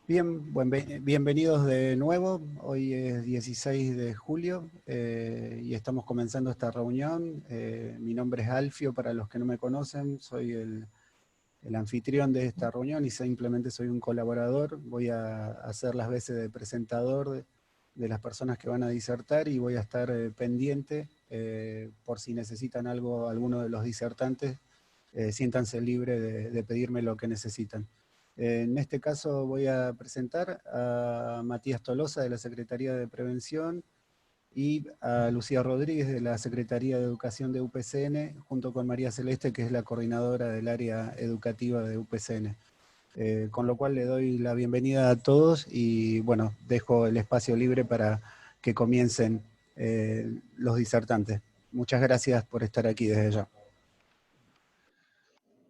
Bien, bienvenidos de nuevo. Hoy es 16 de julio y estamos comenzando esta reunión. Mi nombre es Alfio, para los que no me conocen, soy el anfitrión de esta reunión y simplemente soy un colaborador. Voy a hacer las veces de presentador de las personas que van a disertar y voy a estar pendiente por si necesitan algo, alguno de los disertantes, siéntanse libres de pedirme lo que necesitan. En este caso voy a presentar a Matías Tolosa de la Secretaría de Prevención y a Lucía Rodríguez de la Secretaría de Educación de UPCN, junto con María Celeste, que es la coordinadora del área educativa de UPCN. Con lo cual le doy la bienvenida a todos y bueno, dejo el espacio libre para que comiencen los disertantes. Muchas gracias por estar aquí desde ya.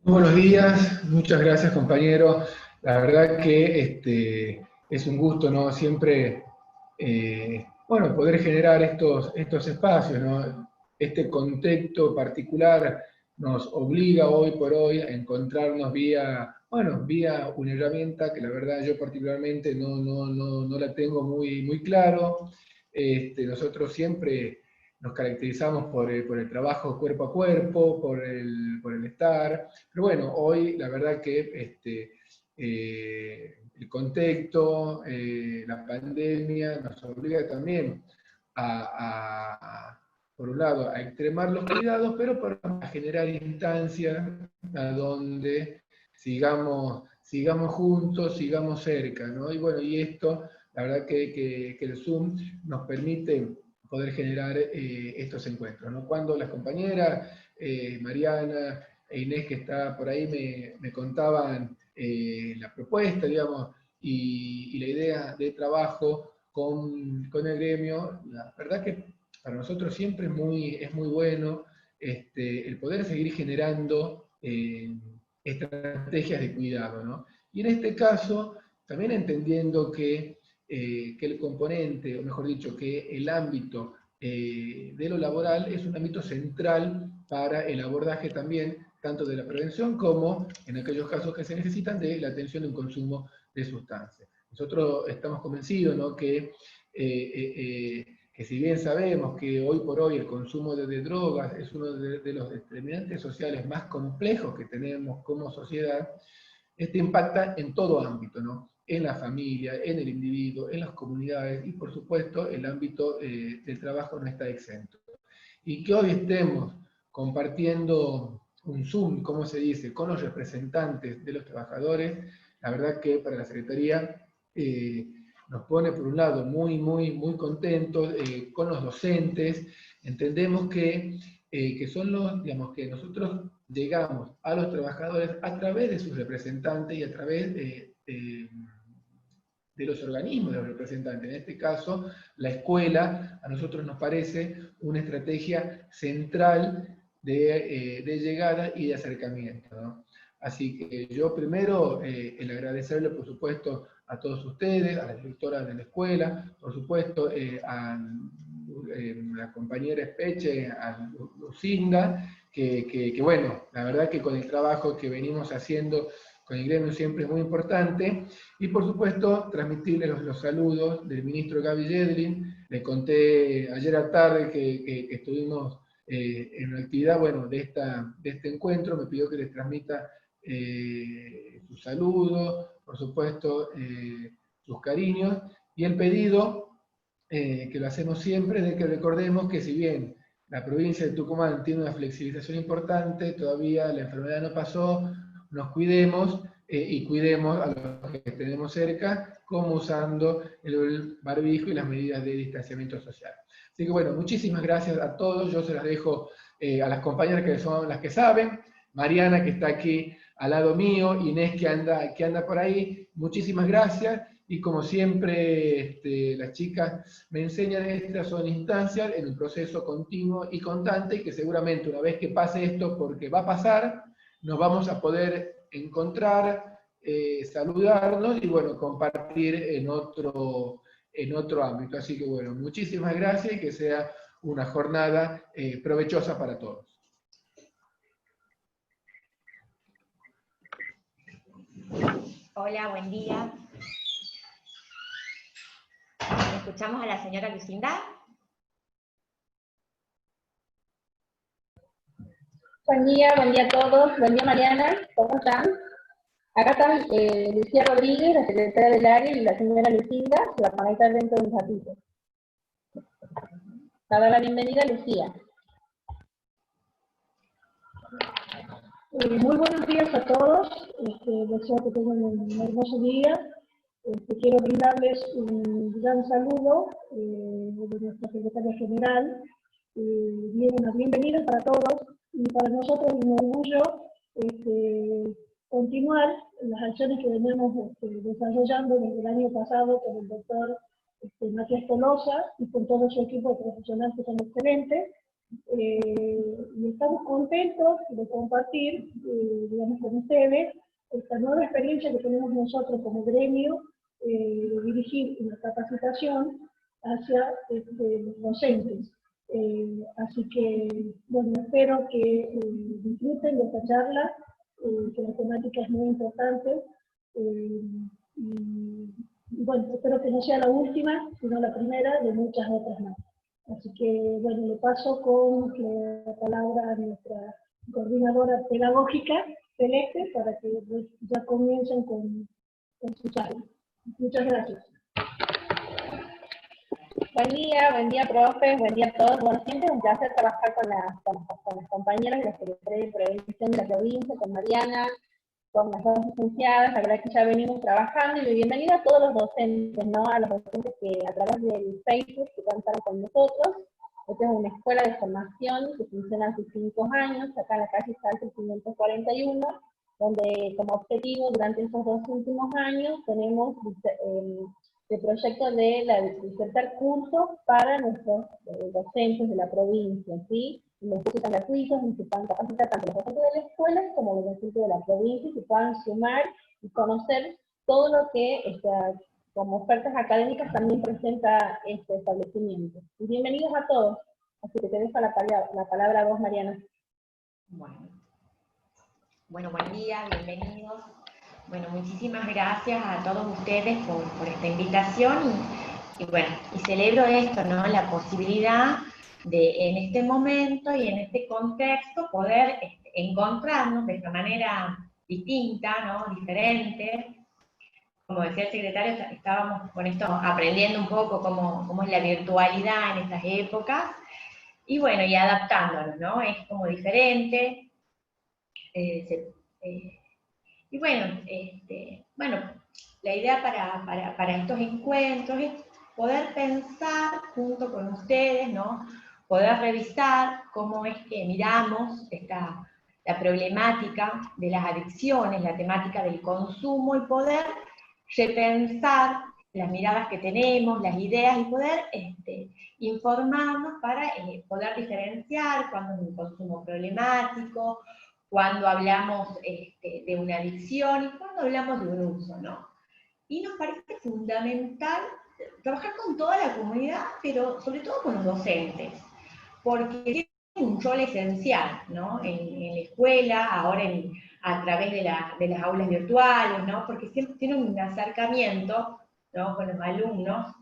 Buenos días, muchas gracias compañero. La verdad que es un gusto, ¿no? Siempre, bueno, poder generar estos espacios, ¿no? Este contexto particular nos obliga hoy por hoy a encontrarnos vía una herramienta que la verdad yo particularmente no la tengo muy claro. Nosotros siempre nos caracterizamos por el trabajo cuerpo a cuerpo, por el estar. Pero bueno, hoy la verdad que el contexto, la pandemia, nos obliga también por un lado, a extremar los cuidados, pero a generar instancias a donde sigamos juntos, sigamos cerca, ¿no? Y bueno, y esto, la verdad que el Zoom nos permite poder generar estos encuentros, ¿no? Cuando las compañeras, Mariana e Inés, que está por ahí, me contaban la propuesta, digamos, y la idea de trabajo con el gremio, la verdad que para nosotros siempre es muy bueno el poder seguir generando estrategias de cuidado, ¿no? Y en este caso, también entendiendo que el componente, o mejor dicho, que el ámbito de lo laboral es un ámbito central para el abordaje también, tanto de la prevención como, en aquellos casos que se necesitan, de la atención de un consumo de sustancias. Nosotros estamos convencidos, ¿no?, que si bien sabemos que hoy por hoy el consumo de drogas es uno de los determinantes sociales más complejos que tenemos como sociedad, este impacta en todo ámbito, ¿no? En la familia, en el individuo, en las comunidades y por supuesto el ámbito del trabajo no está exento. Y que hoy estemos compartiendo un Zoom, como se dice, con los representantes de los trabajadores, la verdad que para la Secretaría nos pone por un lado muy contentos, con los docentes, entendemos que son digamos, que nosotros llegamos a los trabajadores a través de sus representantes y a través de los organismos de los representantes. En este caso, la escuela a nosotros nos parece una estrategia central de llegada y de acercamiento, ¿no? Así que yo primero, el agradecerle, por supuesto, a todos ustedes, a la directora de la escuela, por supuesto, a la compañera Espeche, a Lucinda, que bueno, la verdad que con el trabajo que venimos haciendo con el gremio siempre es muy importante, y por supuesto transmitirle los saludos del ministro Gaby Yedlin. Le conté ayer a tarde que estuvimos en una actividad, bueno, de este encuentro, me pidió que les transmita sus saludos, por supuesto, sus cariños, y el pedido, que lo hacemos siempre, de que recordemos que si bien la provincia de Tucumán tiene una flexibilización importante, todavía la enfermedad no pasó, nos cuidemos y cuidemos a los que tenemos cerca, como usando el barbijo y las medidas de distanciamiento social. Así que bueno, muchísimas gracias a todos, yo se las dejo a las compañeras que son las que saben, Mariana que está aquí al lado mío, Inés que anda por ahí, muchísimas gracias, y como siempre las chicas me enseñan, estas son instancias en un proceso continuo y constante, y que seguramente una vez que pase esto, porque va a pasar, nos vamos a poder encontrar, saludarnos y bueno, compartir en otro ámbito. Así que bueno, muchísimas gracias y que sea una jornada provechosa para todos. Hola, buen día. escuchamos a la señora Lucinda. Buen día a todos, buen día Mariana, ¿cómo están? Acá están Lucía Rodríguez, la secretaria del área, y la señora Lucinda, se va a conectar dentro de un ratito. A dar la bienvenida a Lucía. Muy buenos días a todos, deseo que tengan un hermoso día. Quiero brindarles un gran saludo de nuestra secretaria general, una bienvenida para todos, y para nosotros es un orgullo continuar las acciones que venimos desarrollando desde el año pasado con el doctor Matías Tolosa y con todo su equipo de profesionales que son excelentes. Y estamos contentos de compartir, digamos, con ustedes esta nueva experiencia que tenemos nosotros como gremio de dirigir una capacitación hacia los docentes. Así que, bueno, espero que disfruten de esta charla, que la temática es muy importante. Y bueno, espero que no sea la última, sino la primera de muchas otras más. Así que, bueno, le paso con la palabra a nuestra coordinadora pedagógica, Celeste, para que ya comiencen con su charla. Muchas gracias. Buen día, profe, buen día a todos. Bueno, siempre es un placer trabajar con las compañeras de la Secretaría de Prevención de la provincia, con Mariana, con las dos licenciadas. La verdad que ya venimos trabajando, y bienvenida a todos los docentes, ¿no? A los docentes que a través del Facebook que contaron con nosotros. Esta es una escuela de formación que funciona hace 5 años, acá en la calle Salto 541, donde como objetivo durante estos 2 últimos años tenemos el proyecto de insertar cursos para nuestros docentes de la provincia, ¿sí? Los cursos están gratuitos y se puedan capacitar tanto los docentes de la escuela como los docentes de la provincia, que puedan sumar y conocer todo lo que como ofertas académicas también presenta este establecimiento. Y bienvenidos a todos. Así que te dejo la palabra a vos, Mariana. Bueno, buen día, bienvenidos. Bueno, muchísimas gracias a todos ustedes por esta invitación, y bueno, y celebro esto, ¿no? La posibilidad de en este momento y en este contexto poder encontrarnos de esta manera distinta, ¿no? Diferente. Como decía el secretario, estábamos con esto aprendiendo un poco cómo es la virtualidad en estas épocas, y bueno, y adaptándonos, ¿no? Es como diferente. Y bueno, la idea para estos encuentros es poder pensar junto con ustedes, ¿no? Poder revisar cómo es que miramos la problemática de las adicciones, la temática del consumo, y poder repensar las miradas que tenemos, las ideas, y poder informarnos para poder diferenciar cuando es un consumo problemático, cuando hablamos de una adicción y cuando hablamos de un uso, ¿no? Y nos parece fundamental trabajar con toda la comunidad, pero sobre todo con los docentes, porque tienen un rol esencial, ¿no? En la escuela, ahora a través de las aulas virtuales, ¿no? Porque siempre tienen un acercamiento, ¿no? Con los alumnos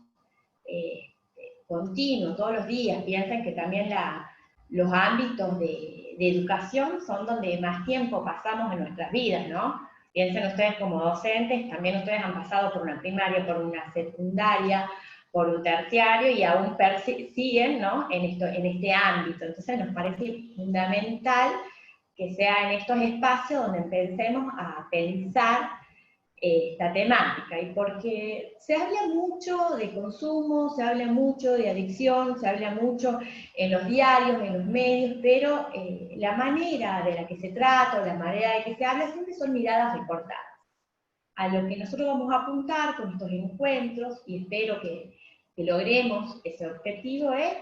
continuo, todos los días. Piensan que también los ámbitos de educación son donde más tiempo pasamos en nuestras vidas, ¿no? Piensen ustedes como docentes, también ustedes han pasado por una primaria, por una secundaria, por un terciario, y aún siguen, ¿no? en este ámbito. Entonces nos parece fundamental que sea en estos espacios donde empecemos a pensar esta temática, y porque se habla mucho de consumo, se habla mucho de adicción, se habla mucho en los diarios, en los medios, pero la manera de la que se trata, o la manera de que se habla, siempre son miradas recortadas. A lo que nosotros vamos a apuntar con estos encuentros, y espero que logremos ese objetivo, es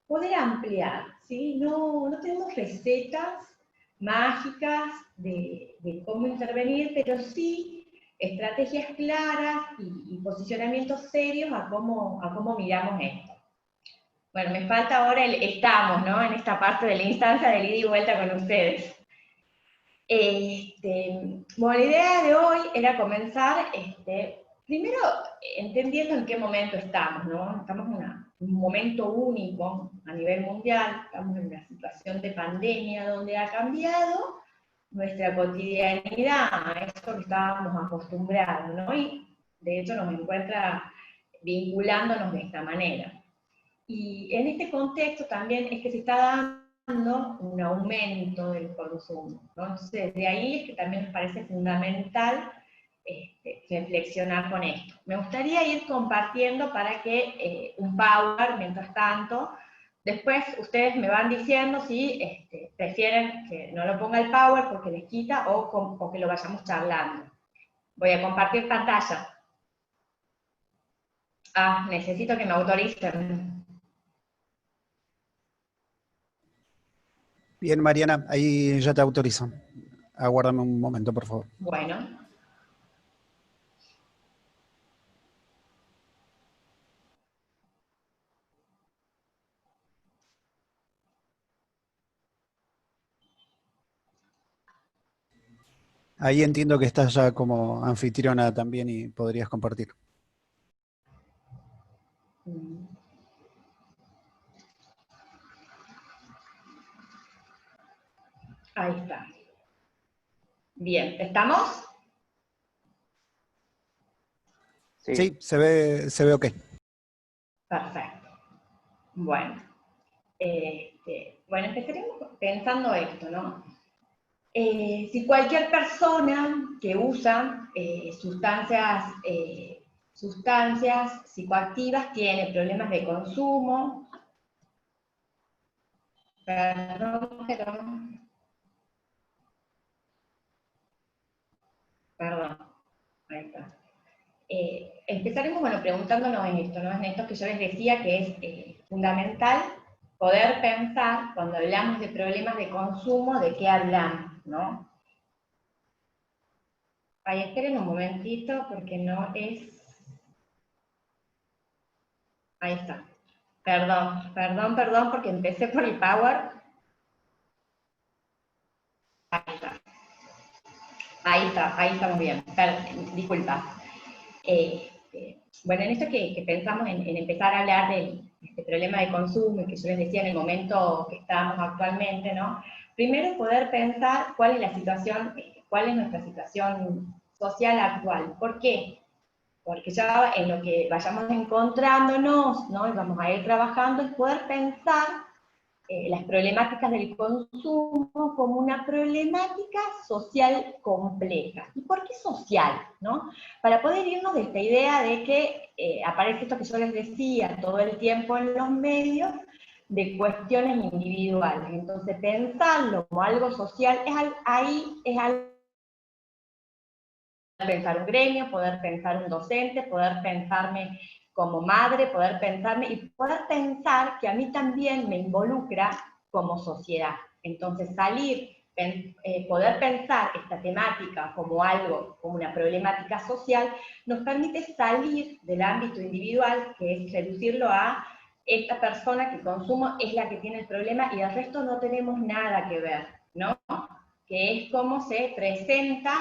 poder ampliar, ¿sí? No tenemos recetas mágicas de cómo intervenir, pero sí estrategias claras y posicionamientos serios a cómo miramos esto. Bueno, me falta ahora estamos, ¿no? En esta parte de la instancia del ida y vuelta con ustedes. Bueno, la idea de hoy era comenzar Primero, entendiendo en qué momento estamos, ¿no? Estamos en un momento único a nivel mundial, estamos en una situación de pandemia donde ha cambiado nuestra cotidianidad, a eso que estábamos acostumbrados, ¿no? Y de hecho nos encuentra vinculándonos de esta manera. Y en este contexto también es que se está dando un aumento del consumo, ¿no? Entonces, de ahí es que también nos parece fundamental reflexionar con esto. Me gustaría ir compartiendo para que un power, mientras tanto, después ustedes me van diciendo si prefieren que no lo ponga el power porque les quita o que lo vayamos charlando. Voy a compartir pantalla. Ah, necesito que me autoricen. Bien, Mariana, ahí ya te autorizo. Aguárdame un momento, por favor. Bueno. Ahí entiendo que estás ya como anfitriona también y podrías compartir. Ahí está. Bien, ¿estamos? Sí, se ve ok. Perfecto. Bueno. Bueno, empezaremos pensando esto, ¿no? Si cualquier persona que usa sustancias psicoactivas tiene problemas de consumo, perdón, ahí está. Empezaremos, bueno, preguntándonos en esto, ¿no? En esto que yo les decía que es fundamental poder pensar, cuando hablamos de problemas de consumo, de qué hablamos, ¿no? Ahí esperen un momentito, porque no es... Ahí está. Perdón, porque empecé por el power. Ahí estamos bien. Disculpa. Bueno, en esto que pensamos en empezar a hablar de este problema de consumo, y que yo les decía en el momento que estamos actualmente, ¿no? Primero poder pensar cuál es la situación, cuál es nuestra situación social actual. ¿Por qué? Porque ya en lo que vayamos encontrándonos, ¿no? Y vamos a ir trabajando, es poder pensar las problemáticas del consumo como una problemática social compleja. ¿Y por qué social? ¿No? Para poder irnos de esta idea de que aparece esto que yo les decía todo el tiempo en los medios, de cuestiones individuales. Entonces, pensarlo como algo social, ahí es algo, poder pensar un gremio, poder pensar un docente, poder pensarme como madre, poder pensarme y poder pensar que a mí también me involucra como sociedad. Entonces poder pensar esta temática como algo, como una problemática social, nos permite salir del ámbito individual, que es reducirlo a esta persona que consumo es la que tiene el problema y el resto no tenemos nada que ver, ¿no? Que es cómo se presenta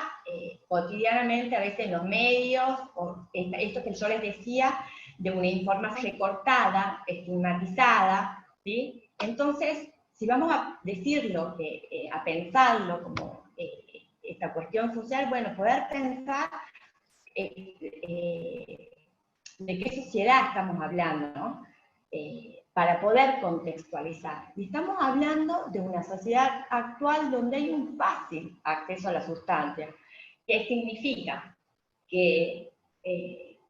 cotidianamente, a veces en los medios, o esto que yo les decía, de una información recortada, estigmatizada, ¿sí? Entonces, si vamos a decirlo, a pensarlo como esta cuestión social, bueno, poder pensar de qué sociedad estamos hablando, ¿no? Para poder contextualizar. Y estamos hablando de una sociedad actual donde hay un fácil acceso a la sustancia. ¿Qué significa? Que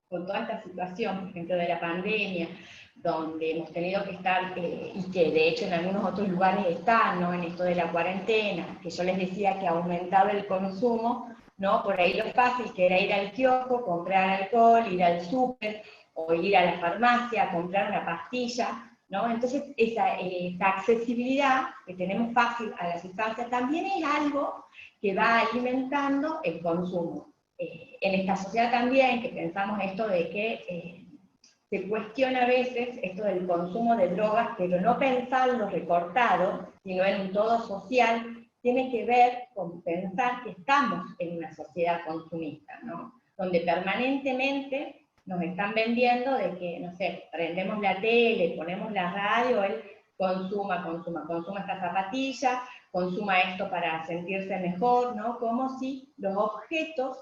con toda esta situación, por ejemplo, de la pandemia, donde hemos tenido que estar, y que de hecho en algunos otros lugares están, ¿no? En esto de la cuarentena, que yo les decía que aumentaba el consumo, ¿no? Por ahí lo fácil que era ir al kiosco, comprar alcohol, ir al súper, o ir a la farmacia a comprar una pastilla, ¿no? Entonces, esa accesibilidad que tenemos fácil a la sustancia también es algo que va alimentando el consumo. En esta sociedad también, que pensamos esto de que se cuestiona a veces esto del consumo de drogas, pero no pensarlo recortado, sino en un todo social, tiene que ver con pensar que estamos en una sociedad consumista, ¿no? donde permanentemente nos están vendiendo de que, no sé, prendemos la tele, ponemos la radio, él consuma esta zapatilla, consuma esto para sentirse mejor, ¿no? Como si los objetos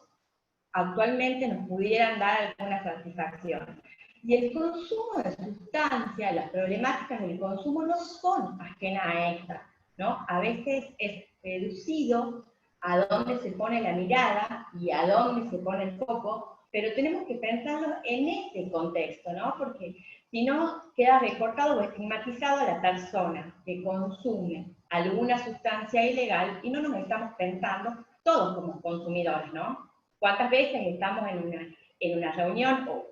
actualmente nos pudieran dar alguna satisfacción. Y el consumo de sustancias, las problemáticas del consumo no son ajenas a esta, ¿no? A veces es reducido a dónde se pone la mirada y a dónde se pone el foco, pero tenemos que pensarlo en este contexto, ¿no? Porque si no, queda recortado o estigmatizado a la persona que consume alguna sustancia ilegal y no nos estamos pensando todos como consumidores, ¿no? ¿Cuántas veces estamos en una reunión o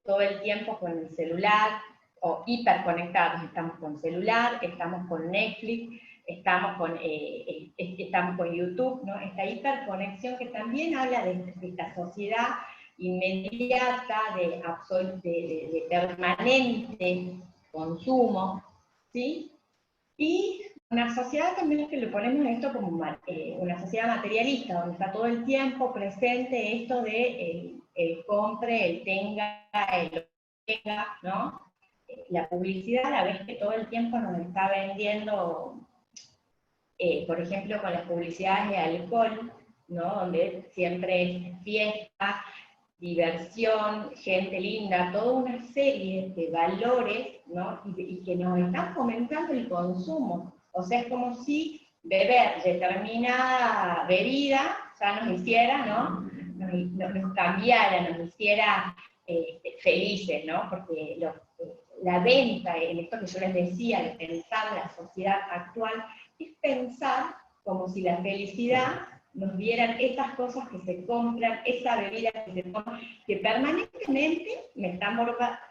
todo el tiempo con el celular o hiperconectados? Estamos con celular, estamos con Netflix, estamos con YouTube, ¿no? Esta hiperconexión que también habla de esta sociedad inmediata, de permanente consumo, ¿sí? Y una sociedad también que le ponemos esto como una sociedad materialista, donde está todo el tiempo presente esto de el compre, el tenga, el tenga, ¿no? La publicidad, a la vez que todo el tiempo nos está vendiendo, por ejemplo, con las publicidades de alcohol, ¿no? Donde siempre es fiesta, diversión, gente linda, toda una serie de valores, ¿no? Y que nos están fomentando el consumo. O sea, es como si beber determinada bebida ya nos hiciera, ¿no? Nos cambiara, nos hiciera felices, ¿no? Porque la venta, en esto que yo les decía, de pensar la sociedad actual, es pensar como si la felicidad nos dieran esas cosas que se compran, esa bebida que se toma, que permanentemente me están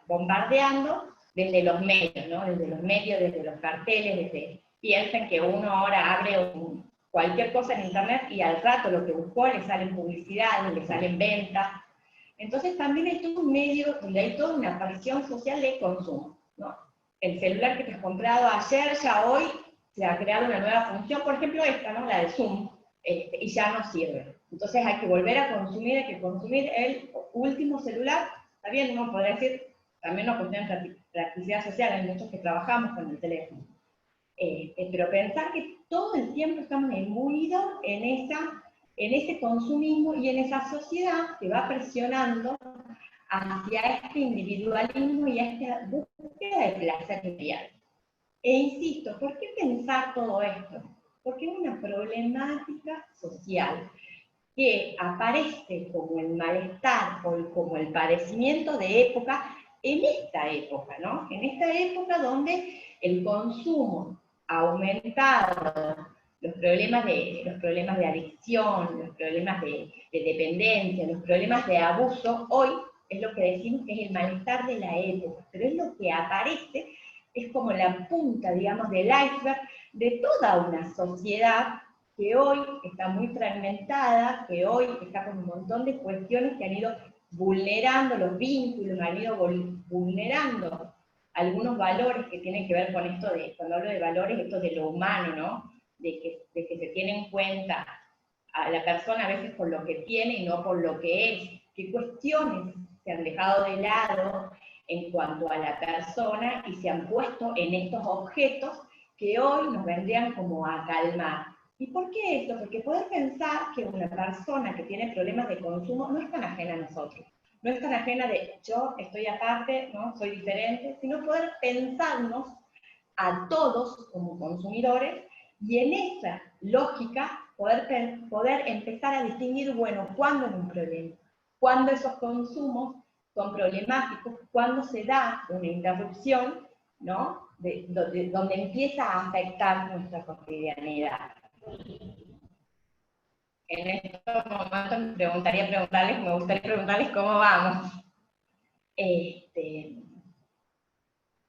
bombardeando desde los medios, ¿no? Desde los medios, desde los carteles, piensen que uno ahora abre cualquier cosa en internet y al rato lo que buscó le salen publicidades, le salen ventas. Entonces también hay todo un medio donde hay toda una presión social de consumo, ¿no? El celular que te has comprado ayer, ya hoy se ha creado una nueva función, por ejemplo esta, ¿no? La de Zoom. Y ya no sirve. Entonces hay que volver a consumir, hay que consumir el último celular. Está bien, uno podría decir, también nos cuestión de practicidad social, hay muchos que trabajamos con el teléfono. Pero pensar que todo el tiempo estamos imbuidos en ese consumismo y en esa sociedad que va presionando hacia este individualismo y a esta búsqueda de placer inmediato. E insisto, ¿por qué pensar todo esto? Porque es una problemática social que aparece como el malestar o como el padecimiento de época en esta época, ¿no? En esta época donde el consumo ha aumentado, los problemas de adicción, los problemas de dependencia, los problemas de abuso, hoy es lo que decimos que es el malestar de la época, pero es lo que aparece, es como la punta, digamos, del iceberg de toda una sociedad que hoy está muy fragmentada, que hoy está con un montón de cuestiones que han ido vulnerando los vínculos, han ido vulnerando algunos valores que tienen que ver con esto de, cuando hablo de valores, esto de lo humano, ¿no? De que se tiene en cuenta a la persona a veces por lo que tiene y no por lo que es. ¿Qué cuestiones se han dejado de lado en cuanto a la persona y se han puesto en estos objetos que hoy nos vendrían como a calmar? ¿Y por qué esto? Porque poder pensar que una persona que tiene problemas de consumo no es tan ajena a nosotros, no es tan ajena de yo estoy aparte, ¿no? Soy diferente, sino poder pensarnos a todos como consumidores y en esa lógica poder empezar a distinguir, bueno, cuándo es un problema, cuándo esos consumos son problemáticos, cuándo se da una interrupción, ¿no? Donde empieza a afectar nuestra cotidianidad. En estos momentos me gustaría preguntarles cómo vamos.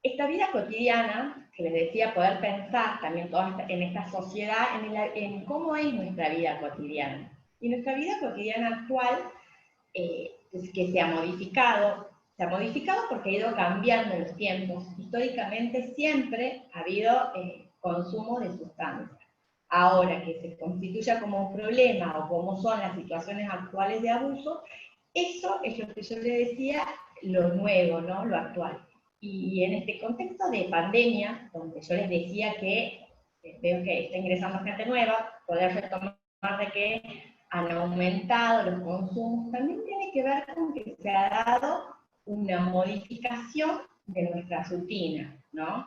Esta vida cotidiana, que les decía, poder pensar también en esta sociedad, en cómo es nuestra vida cotidiana. Y nuestra vida cotidiana actual, que se ha modificado porque ha ido cambiando en los tiempos. Históricamente siempre ha habido consumo de sustancias. Ahora que se constituya como un problema o como son las situaciones actuales de abuso, Eso es lo que yo le decía, lo nuevo, ¿no? Lo actual. Y en este contexto de pandemia, donde yo les decía que veo que está ingresando gente nueva, poder retomar de que han aumentado los consumos, también tiene que ver con que se ha dado una modificación de nuestra rutina, ¿no?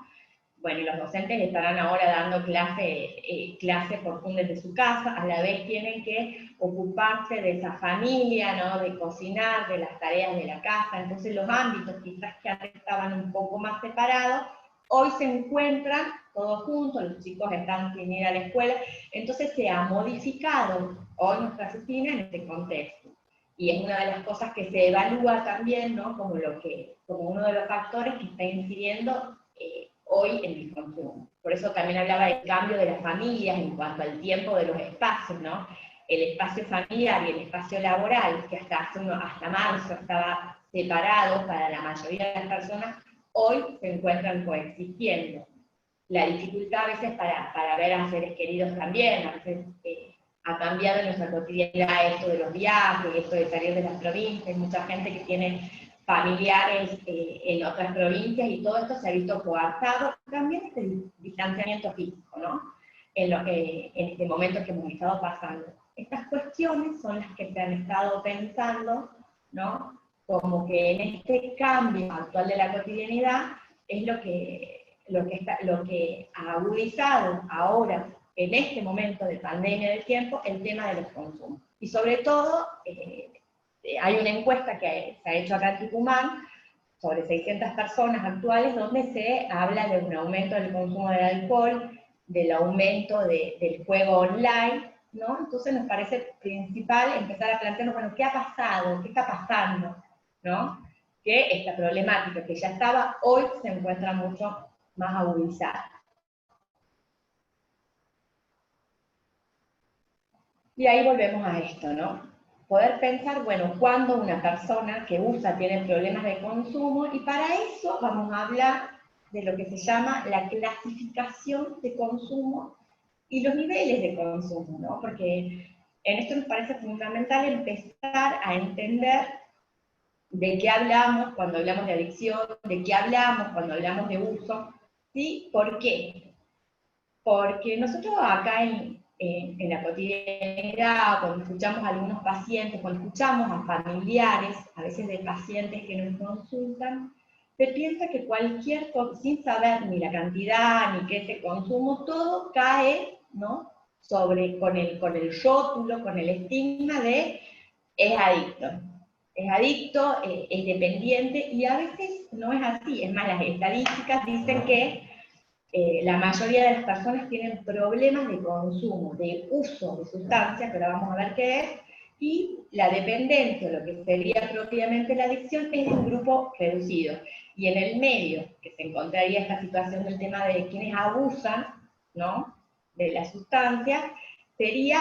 Bueno, los docentes estarán ahora dando clase por Zoom desde su casa, a la vez tienen que ocuparse de esa familia, ¿no? De cocinar, de las tareas de la casa, entonces los ámbitos quizás que antes estaban un poco más separados, hoy se encuentran todos juntos, los chicos están sin ir a la escuela, entonces se ha modificado hoy nuestra rutina en este contexto. Y es una de las cosas que se evalúa también, ¿no? Como uno de los factores que está incidiendo hoy en el consumo. Por eso también hablaba del cambio de las familias en cuanto al tiempo de los espacios, ¿no? El espacio familiar y el espacio laboral, que hasta marzo estaba separado para la mayoría de las personas, hoy se encuentran coexistiendo. La dificultad a veces para ver a seres queridos también, a veces ha cambiado en nuestra cotidianidad esto de los viajes, esto de salir de las provincias, hay mucha gente que tiene familiares en otras provincias y todo esto se ha visto coartado, también este distanciamiento físico, ¿no? En este momento que hemos estado pasando. Estas cuestiones son las que se han estado pensando, ¿no? Como que en este cambio actual de la cotidianidad es lo que ha agudizado ahora, en este momento de pandemia del tiempo, el tema de los consumos. Y sobre todo, hay una encuesta que se ha hecho acá en Tucumán, sobre 600 personas actuales, donde se habla de un aumento del consumo del alcohol, del aumento del juego online, ¿no? Entonces nos parece principal empezar a plantearnos, bueno, ¿qué ha pasado? ¿Qué está pasando? ¿No? Que esta problemática que ya estaba, hoy se encuentra mucho más agudizada. Y ahí volvemos a esto, ¿no? Poder pensar, bueno, cuando una persona que usa tiene problemas de consumo, y para eso vamos a hablar de lo que se llama la clasificación de consumo y los niveles de consumo, ¿no? Porque en esto nos parece fundamental empezar a entender de qué hablamos cuando hablamos de adicción, de qué hablamos cuando hablamos de uso, ¿sí? ¿Por qué? Porque nosotros acá en la cotidianidad, cuando escuchamos a algunos pacientes, cuando escuchamos a familiares, a veces de pacientes que nos consultan, se piensa que cualquier cosa, sin saber ni la cantidad, ni qué se consumo, todo cae, ¿no? Con el rótulo, con el estigma de es adicto. Es adicto, es dependiente, y a veces no es así. Es más, las estadísticas dicen que la mayoría de las personas tienen problemas de consumo, de uso de sustancias, que ahora vamos a ver qué es, y la dependencia, lo que sería propiamente la adicción, es de un grupo reducido. Y en el medio, que se encontraría esta situación del tema de quienes abusan, ¿no?, de la sustancia, sería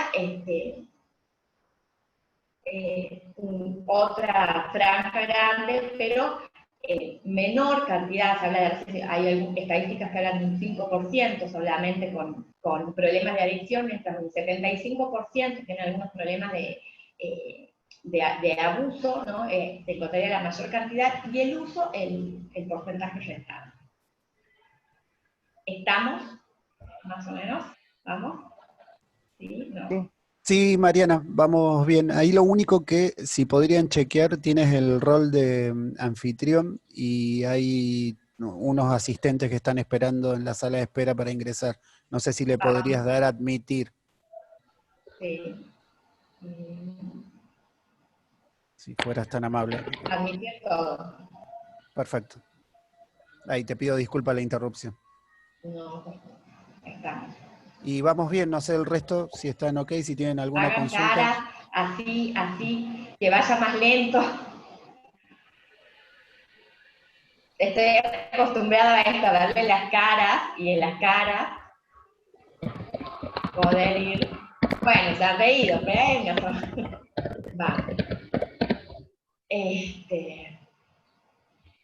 otra franja grande, pero menor cantidad, se habla hay estadísticas que hablan de un 5% solamente con problemas de adicción, mientras un 75% tiene algunos problemas de abuso, ¿no? Se encontraría la mayor cantidad, y el uso, el porcentaje restante. ¿Estamos? ¿Más o menos? ¿Vamos? ¿Sí? ¿No? Sí. Sí, Mariana, vamos bien. Ahí lo único que, si podrían chequear, tienes el rol de anfitrión y hay unos asistentes que están esperando en la sala de espera para ingresar. No sé si le podrías dar a admitir. Sí. Si fueras tan amable. Admitir todo. Perfecto. Ahí te pido disculpas la interrupción. No, estamos. Y vamos bien, no sé el resto, si están ok, si tienen alguna Hagan consulta. caras, así, que vaya más lento. Estoy acostumbrada a esto, a darle las caras, y en las caras poder ir. Bueno, se han reído, venga. Vamos.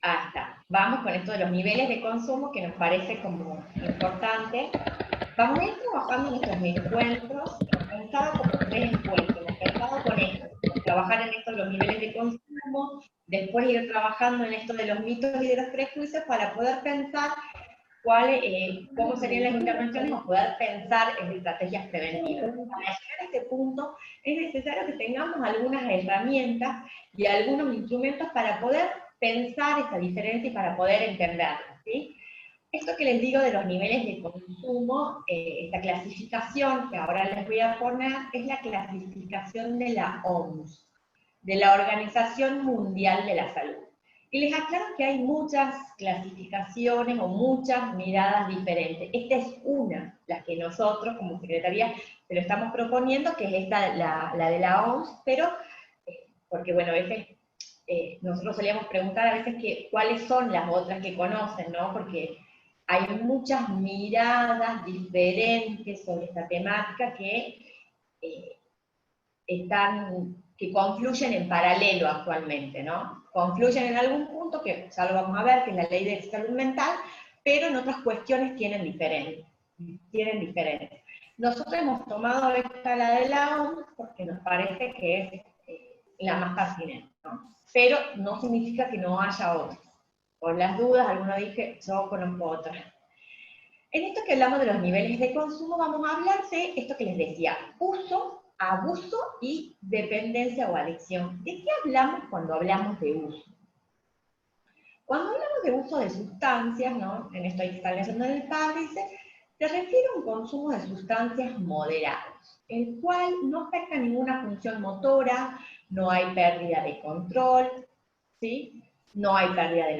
Hasta. Vamos con esto de los niveles de consumo, que nos parece como importante. Vamos a ir trabajando nuestros encuentros. Hemos pensado como 3 encuentros, hemos pensado con esto. Hemos trabajar en esto de los niveles de consumo, después ir trabajando en esto de los mitos y de los prejuicios para poder pensar cómo serían las intervenciones o poder pensar en estrategias preventivas. Para llegar a este punto es necesario que tengamos algunas herramientas y algunos instrumentos para poder pensar esta diferencia y para poder entenderla, ¿sí? Esto que les digo de los niveles de consumo, esta clasificación que ahora les voy a poner, es la clasificación de la OMS, de la Organización Mundial de la Salud. Y les aclaro que hay muchas clasificaciones o muchas miradas diferentes. Esta es una, la que nosotros como Secretaría se lo estamos proponiendo, que es esta, la de la OMS, pero, porque bueno, a veces nosotros solíamos preguntar a veces cuáles son las otras que conocen, ¿no? Porque hay muchas miradas diferentes sobre esta temática que confluyen en paralelo actualmente, ¿no? Confluyen en algún punto, que ya lo vamos a ver, que es la ley de salud mental, pero en otras cuestiones tienen diferentes. Nosotros hemos tomado esta, la de la OMS, porque nos parece que es la más pertinente, ¿no? Pero no significa que no haya otras. Por las dudas, alguno dije, yo conozco otras. En esto que hablamos de los niveles de consumo, vamos a hablar de esto que les decía, uso, abuso y dependencia o adicción. ¿De qué hablamos cuando hablamos de uso? Cuando hablamos de uso de sustancias, ¿no? En esto que está leyendo en el PAD, dice, se refiere a un consumo de sustancias moderados, el cual no afecta ninguna función motora, no hay pérdida de control, ¿sí? No hay pérdida de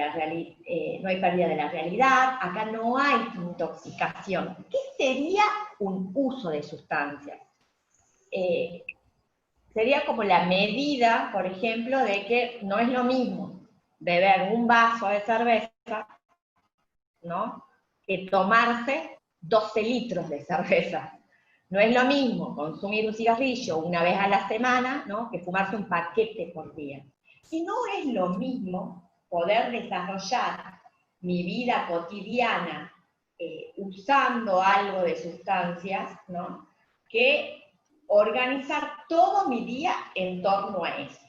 la realidad, acá no hay intoxicación. ¿Qué sería un uso de sustancias? Sería como la medida, por ejemplo, de que no es lo mismo beber un vaso de cerveza, ¿no? Que tomarse 12 litros de cerveza. No es lo mismo consumir un cigarrillo una vez a la semana, ¿no? Que fumarse un paquete por día. Y no es lo mismo poder desarrollar mi vida cotidiana usando algo de sustancias, ¿no? Que organizar todo mi día en torno a eso.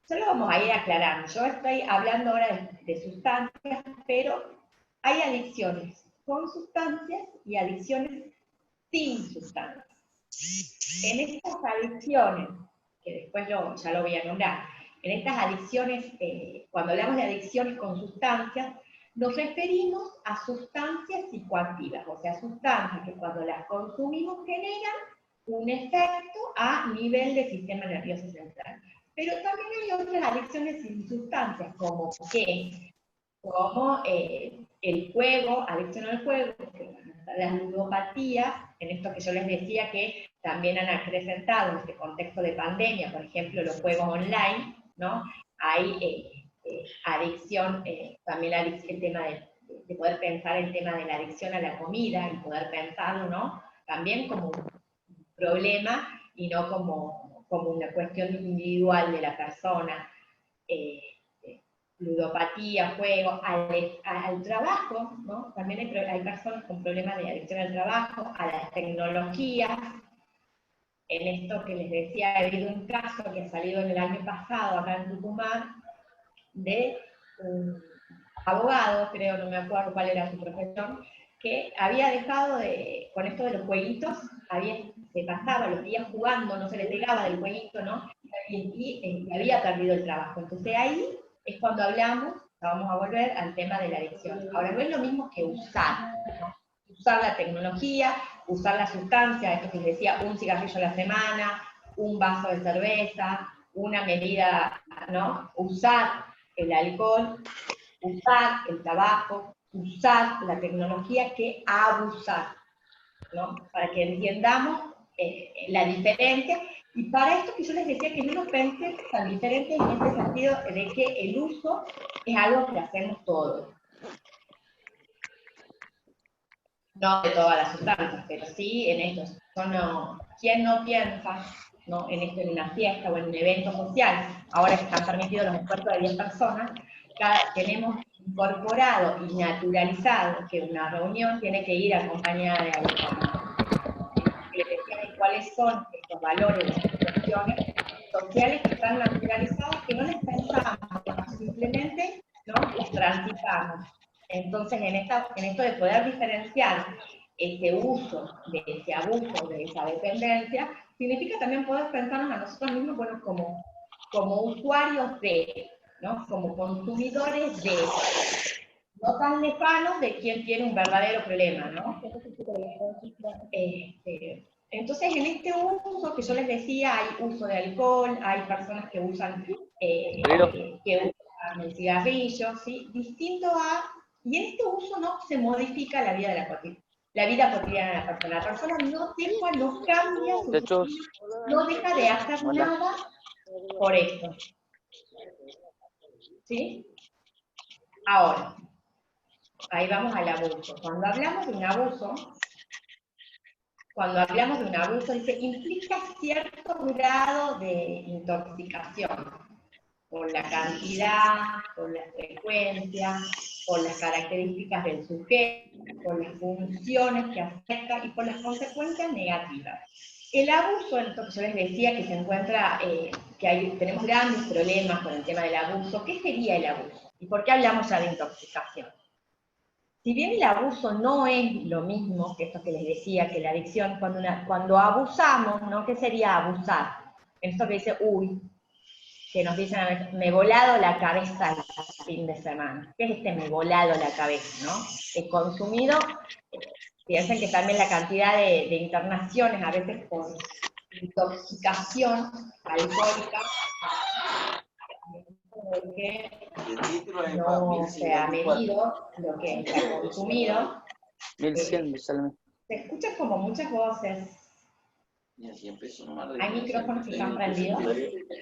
Solo vamos a ir aclarando. Yo estoy hablando ahora de sustancias, pero hay adicciones con sustancias y adicciones sin sustancias. En estas adicciones, que después ya lo voy a nombrar, en estas adicciones, cuando hablamos de adicciones con sustancias, nos referimos a sustancias psicoactivas, o sea, sustancias que cuando las consumimos generan un efecto a nivel del sistema nervioso central. Pero también hay otras adicciones sin sustancias, como el juego, adicción al juego, las ludopatías, en esto que yo les decía que también han acrecentado en este contexto de pandemia, por ejemplo, los juegos online, ¿no? Hay adicción, también el tema de poder pensar el tema de la adicción a la comida y poder pensarlo, ¿no? También como un problema y no como una cuestión individual de la persona. Ludopatía, juego, al trabajo, ¿no? También hay personas con problemas de adicción al trabajo, a las tecnologías. En esto que les decía, ha habido un caso que ha salido en el año pasado acá en Tucumán, de un abogado, creo, no me acuerdo cuál era su profesión, que había dejado con esto de los jueguitos, se pasaba los días jugando, no se le pegaba del jueguito, ¿no? Y había perdido el trabajo. Entonces ahí es cuando hablamos, vamos a volver al tema de la adicción. Ahora, no es lo mismo que usar, ¿no? Usar la tecnología, usar la sustancia, esto que les decía, un cigarrillo a la semana, un vaso de cerveza, una medida, ¿no? Usar el alcohol, usar el tabaco, usar la tecnología, que abusar, ¿no? Para que entiendamos la diferencia. Y para esto que yo les decía que no nos pensé tan diferentes en este sentido de que el uso es algo que hacemos todos. No de todas las sustancias, pero sí en esto. ¿Quién no piensa, ¿no? En esto, en una fiesta o en un evento social? Ahora que están permitidos los esfuerzos de 10 personas, tenemos incorporado y naturalizado que una reunión tiene que ir acompañada de algo. Que les decía cuáles son estos valores, estas cuestiones, sociales que están naturalizadas, que no les pensamos, simplemente, ¿no?, las transitamos. Entonces, en esto de poder diferenciar ese uso, de ese abuso, de esa dependencia, significa también poder pensarnos a nosotros mismos, bueno, como usuarios de, ¿no?, como consumidores de, no tan lejanos de quien tiene un verdadero problema, ¿no? Entonces, en este uso que yo les decía, hay uso de alcohol, hay personas que usan el cigarrillo, ¿sí? Distinto a... Y en este uso no se modifica la vida de la vida cotidiana de la persona. La persona no cambia su rutina, no deja de hacer nada por esto. ¿Sí? Ahora, ahí vamos al abuso. Cuando hablamos de un abuso, dice, implica cierto grado de intoxicación, por la cantidad, por la frecuencia, por las características del sujeto, por las funciones que afecta y por las consecuencias negativas. El abuso, entonces yo les decía que se encuentra, tenemos grandes problemas con el tema del abuso. ¿Qué sería el abuso? ¿Y por qué hablamos ya de intoxicación? Si bien el abuso no es lo mismo que esto que les decía, que la adicción, cuando abusamos, ¿no? ¿Qué sería abusar? En esto que dice, que nos dicen, me he volado la cabeza el fin de semana. ¿Qué es me he volado la cabeza, no? He consumido, piensen que también la cantidad de internaciones, a veces por intoxicación alcohólica, porque no se ha medido lo que se ha consumido. 1100, solamente. Se escuchan como muchas voces. ¿Hay micrófonos que están prendidos?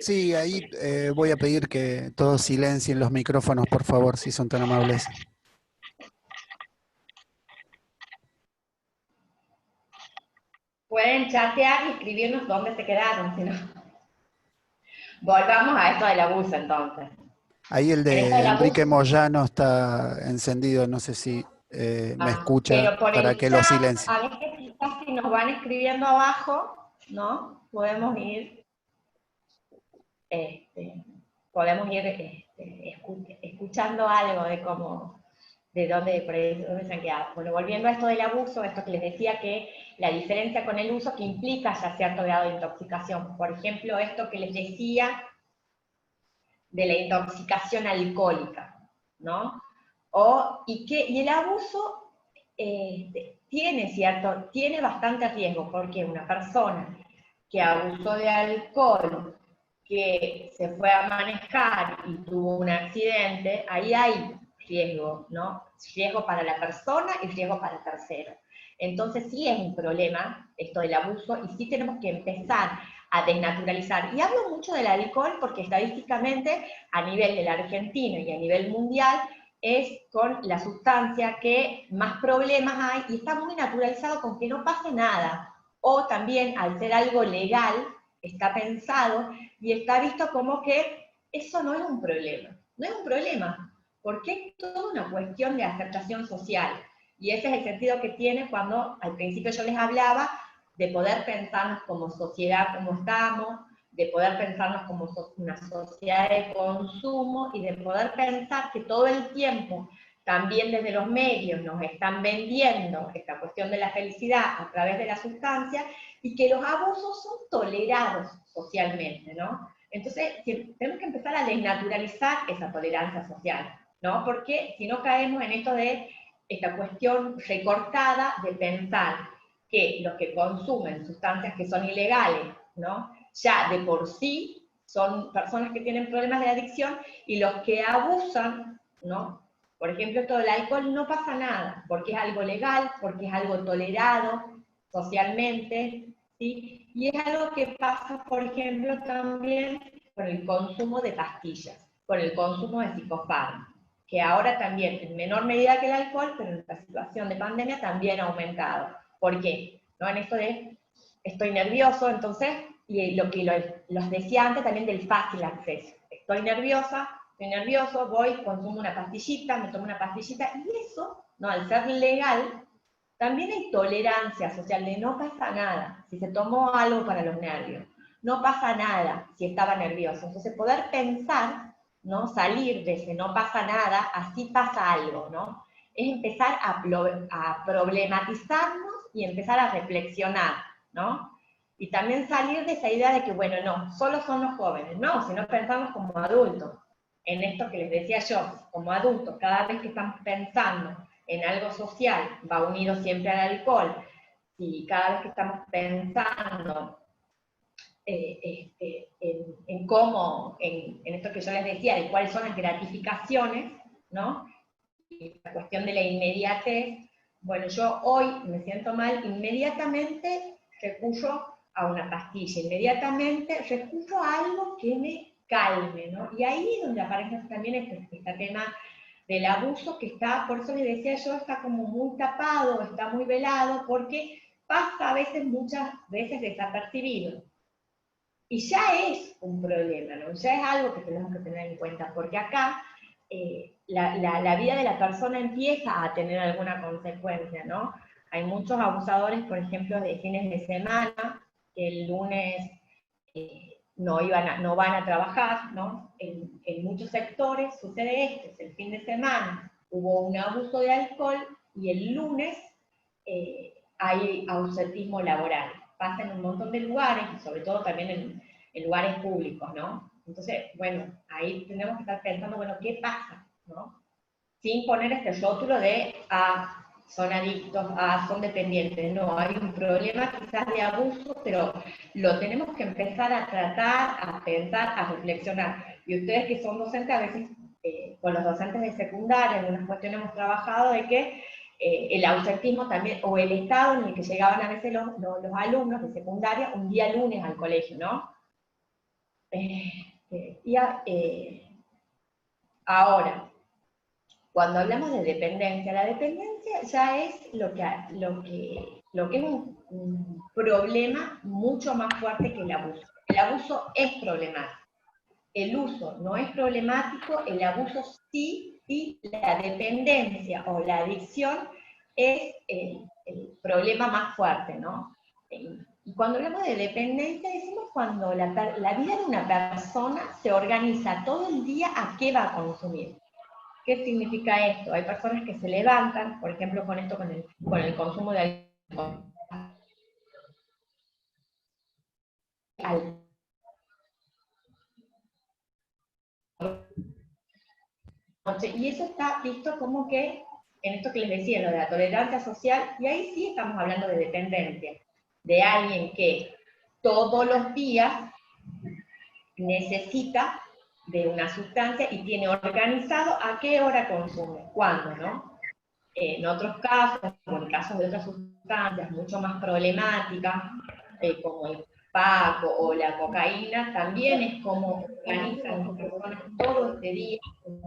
Sí, ahí voy a pedir que todos silencien los micrófonos, por favor, si son tan amables. Pueden chatear y escribirnos dónde se quedaron, si no. Volvamos a esto del abuso, entonces. Ahí el de Enrique Moyano está encendido, no sé si me escucha, pero por para que lo silencie. a veces quizás si nos van escribiendo abajo, ¿no? Podemos ir escuchando algo de cómo, de dónde se han quedado. Bueno, volviendo a esto del abuso, esto que les decía que la diferencia con el uso que implica ya cierto grado de intoxicación. Por ejemplo, esto que les decía de la intoxicación alcohólica, ¿no? Y el abuso tiene bastante riesgo, porque una persona que abusó de alcohol, que se fue a manejar y tuvo un accidente, ahí hay riesgo, ¿no? Riesgo para la persona y riesgo para el tercero. Entonces sí es un problema esto del abuso y sí tenemos que empezar a desnaturalizar. Y hablo mucho del alcohol porque estadísticamente a nivel del argentino y a nivel mundial es con la sustancia que más problemas hay y está muy naturalizado con que no pase nada. O también al ser algo legal, está pensado y está visto como que eso no es un problema. No es un problema, porque es toda una cuestión de aceptación social. Y ese es el sentido que tiene cuando al principio yo les hablaba de poder pensarnos como sociedad como estamos, de poder pensarnos como una sociedad de consumo y de poder pensar que todo el tiempo, también desde los medios, nos están vendiendo esta cuestión de la felicidad a través de la sustancia y que los abusos son tolerados socialmente, ¿no? Entonces, tenemos que empezar a desnaturalizar esa tolerancia social, ¿no? Porque si no caemos en esto de esta cuestión recortada de pensar que los que consumen sustancias que son ilegales, ¿no?, ya de por sí son personas que tienen problemas de adicción, y los que abusan, ¿no?, por ejemplo, todo el alcohol, no pasa nada, porque es algo legal, porque es algo tolerado socialmente, ¿sí? Y es algo que pasa, por ejemplo, también con el consumo de pastillas, con el consumo de psicofármacos, que ahora también, en menor medida que el alcohol, pero en la situación de pandemia también ha aumentado. ¿Por qué? ¿No? En esto de, estoy nervioso, entonces, y lo que los decía antes también del fácil acceso. Estoy nervioso, voy, consumo una pastillita, me tomo una pastillita, y eso, ¿no?, al ser legal, también hay tolerancia social de no pasa nada, si se tomó algo para los nervios. no pasa nada si estaba nervioso. Entonces poder pensar, ¿no? Salir de ese no pasa nada, así pasa algo, ¿no? Es empezar a problematizarnos y empezar a reflexionar, ¿no? Y también salir de esa idea de que, bueno, no, solo son los jóvenes, no, si no pensamos como adultos, en esto que les decía yo, como adultos, cada vez que estamos pensando en algo social, va unido siempre al alcohol, y cada vez que estamos pensando en cómo, en esto que yo les decía, de cuáles son las gratificaciones, ¿no? Y la cuestión de la inmediatez, bueno, yo hoy me siento mal, inmediatamente recurro a una pastilla, inmediatamente recurro a algo que me calme, ¿no? Y ahí es donde aparece también este tema del abuso que está, por eso les decía yo, está como muy tapado, está muy velado, porque pasa a veces, muchas veces desapercibido. Y ya es un problema, ¿no? Ya es algo que tenemos que tener en cuenta, porque acá la vida de la persona empieza a tener alguna consecuencia, ¿no? Hay muchos abusadores, por ejemplo, de fines de semana, que el lunes no van a trabajar, ¿no? En muchos sectores sucede esto, es el fin de semana hubo un abuso de alcohol y el lunes hay ausentismo laboral. Pasa en un montón de lugares, y sobre todo también en lugares públicos, ¿no? Entonces, bueno, ahí tenemos que estar pensando, bueno, ¿qué pasa? ¿No? Sin poner este rótulo de, son adictos, son dependientes. No, hay un problema quizás de abuso, pero lo tenemos que empezar a tratar, a pensar, a reflexionar. Y ustedes que son docentes, a veces con los docentes de secundaria, en algunas cuestiones hemos trabajado de que el ausentismo también, o el estado en el que llegaban a veces los alumnos de secundaria un día lunes al colegio, ¿no? Ahora, cuando hablamos de dependencia, la dependencia ya es lo que es un problema mucho más fuerte que el abuso. El abuso es problemático. El uso no es problemático, el abuso sí, y la dependencia o la adicción es el problema más fuerte, ¿no? Y cuando hablamos de dependencia, decimos cuando la vida de una persona se organiza todo el día a qué va a consumir. ¿Qué significa esto? Hay personas que se levantan, por ejemplo, con esto, con el consumo de alcohol. Y eso está visto como que, en esto que les decía, lo de la tolerancia social, y ahí sí estamos hablando de dependencia, de alguien que todos los días necesita de una sustancia y tiene organizado a qué hora consume, cuándo, ¿no? En otros casos, o en casos de otras sustancias mucho más problemáticas, como el paco o la cocaína, también es como organizan las personas todo este día en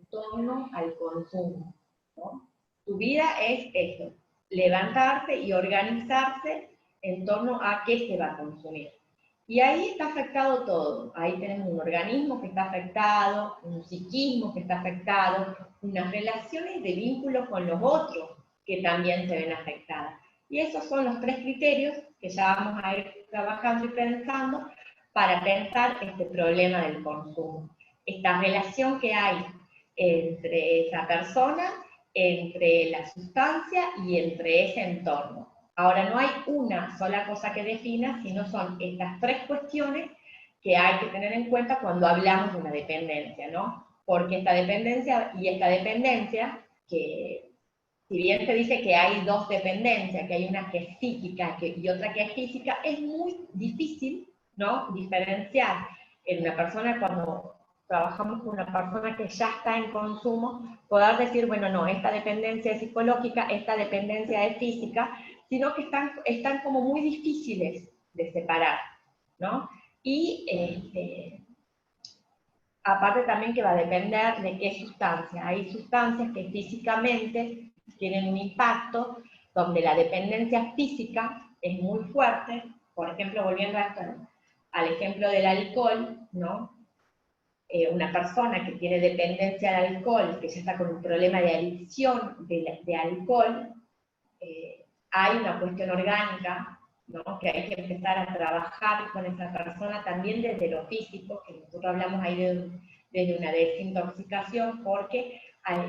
torno al consumo, ¿no? Tu vida es esto, levantarse y organizarse en torno a qué se va a consumir. Y ahí está afectado todo. Ahí tenemos un organismo que está afectado, un psiquismo que está afectado, unas relaciones de vínculo con los otros que también se ven afectadas. Y esos son los 3 criterios que ya vamos a ir trabajando y pensando para pensar este problema del consumo. Esta relación que hay entre esa persona, entre la sustancia y entre ese entorno. Ahora, no hay una sola cosa que defina, sino son estas 3 cuestiones que hay que tener en cuenta cuando hablamos de una dependencia, ¿no? Porque esta dependencia, que si bien se dice que hay 2 dependencias, que hay una que es psíquica y otra que es física, es muy difícil, ¿no?, diferenciar en una persona cuando trabajamos con una persona que ya está en consumo, poder decir, bueno, no, esta dependencia es psicológica, esta dependencia es física, sino que están como muy difíciles de separar, ¿no? Y aparte también que va a depender de qué sustancia. Hay sustancias que físicamente tienen un impacto, donde la dependencia física es muy fuerte. Por ejemplo, volviendo al ejemplo del alcohol, ¿no? Una persona que tiene dependencia al alcohol, que ya está con un problema de adicción de alcohol, hay una cuestión orgánica ¿no? Que hay que empezar a trabajar con esa persona también desde lo físico, que nosotros hablamos ahí desde una desintoxicación, porque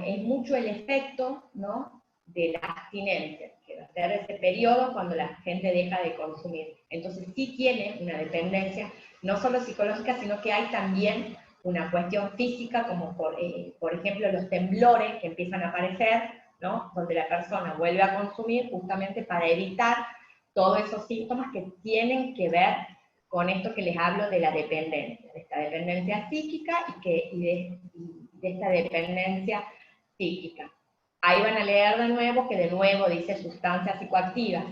es mucho el efecto, ¿no?, de la abstinencia, que va a ser ese periodo cuando la gente deja de consumir. Entonces sí tiene una dependencia, no solo psicológica, sino que hay también una cuestión física, como por ejemplo los temblores que empiezan a aparecer, ¿no?, donde la persona vuelve a consumir justamente para evitar todos esos síntomas que tienen que ver con esto que les hablo de la dependencia, de esta dependencia psíquica y de esta dependencia psíquica. Ahí van a leer de nuevo que de nuevo dice sustancias psicoactivas.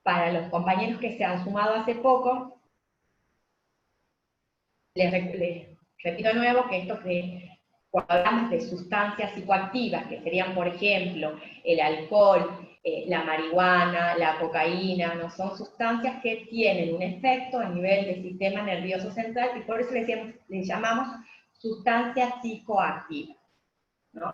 Para los compañeros que se han sumado hace poco, les repito de nuevo que esto que cuando hablamos de sustancias psicoactivas, que serían, por ejemplo, el alcohol, la marihuana, la cocaína, ¿no? Son sustancias que tienen un efecto a nivel del sistema nervioso central y por eso les llamamos sustancias psicoactivas, ¿no?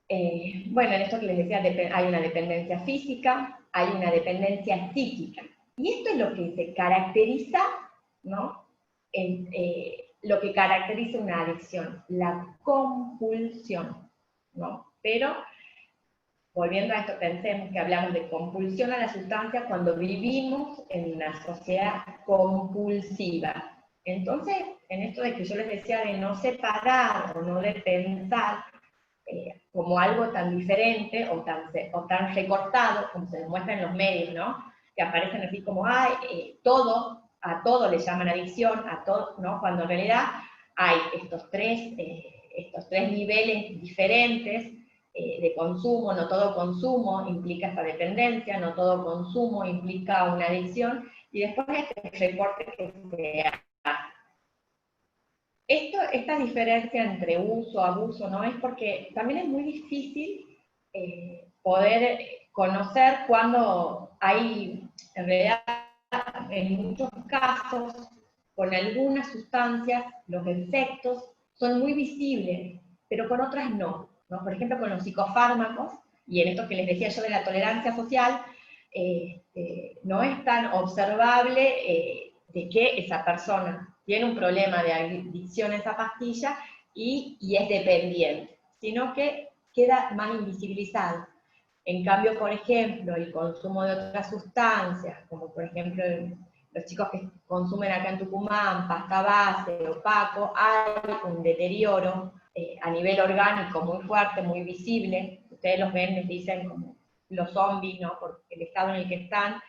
Bueno, en esto que les decía, hay una dependencia física, hay una dependencia psíquica. Y esto es lo que se caracteriza, ¿no?, lo que caracteriza una adicción, la compulsión, ¿no? Pero, volviendo a esto, pensemos que hablamos de compulsión a la sustancia cuando vivimos en una sociedad compulsiva. Entonces, en esto de que yo les decía de no separar o no de pensar como algo tan diferente o tan recortado, como se demuestra en los medios, ¿no?, que aparecen así como, a todo le llaman adicción, a todo, ¿no?, cuando en realidad hay estos tres niveles diferentes de consumo. No todo consumo implica esta dependencia, no todo consumo implica una adicción, y después este recorte que se hace. Esta diferencia entre uso, abuso, ¿no?, es porque también es muy difícil poder conocer cuando hay, en realidad, en muchos casos, con algunas sustancias, los efectos son muy visibles, pero con otras no, ¿no? Por ejemplo, con los psicofármacos, y en esto que les decía yo de la tolerancia social, no es tan observable de que esa persona tiene un problema de adicción a esa pastilla y es dependiente, sino que queda más invisibilizado. En cambio, por ejemplo, el consumo de otras sustancias, como por ejemplo los chicos que consumen acá en Tucumán, pasta base, opaco, hay un deterioro a nivel orgánico muy fuerte, muy visible. Ustedes los ven, les dicen como los zombies, ¿no?, por el estado en el que están,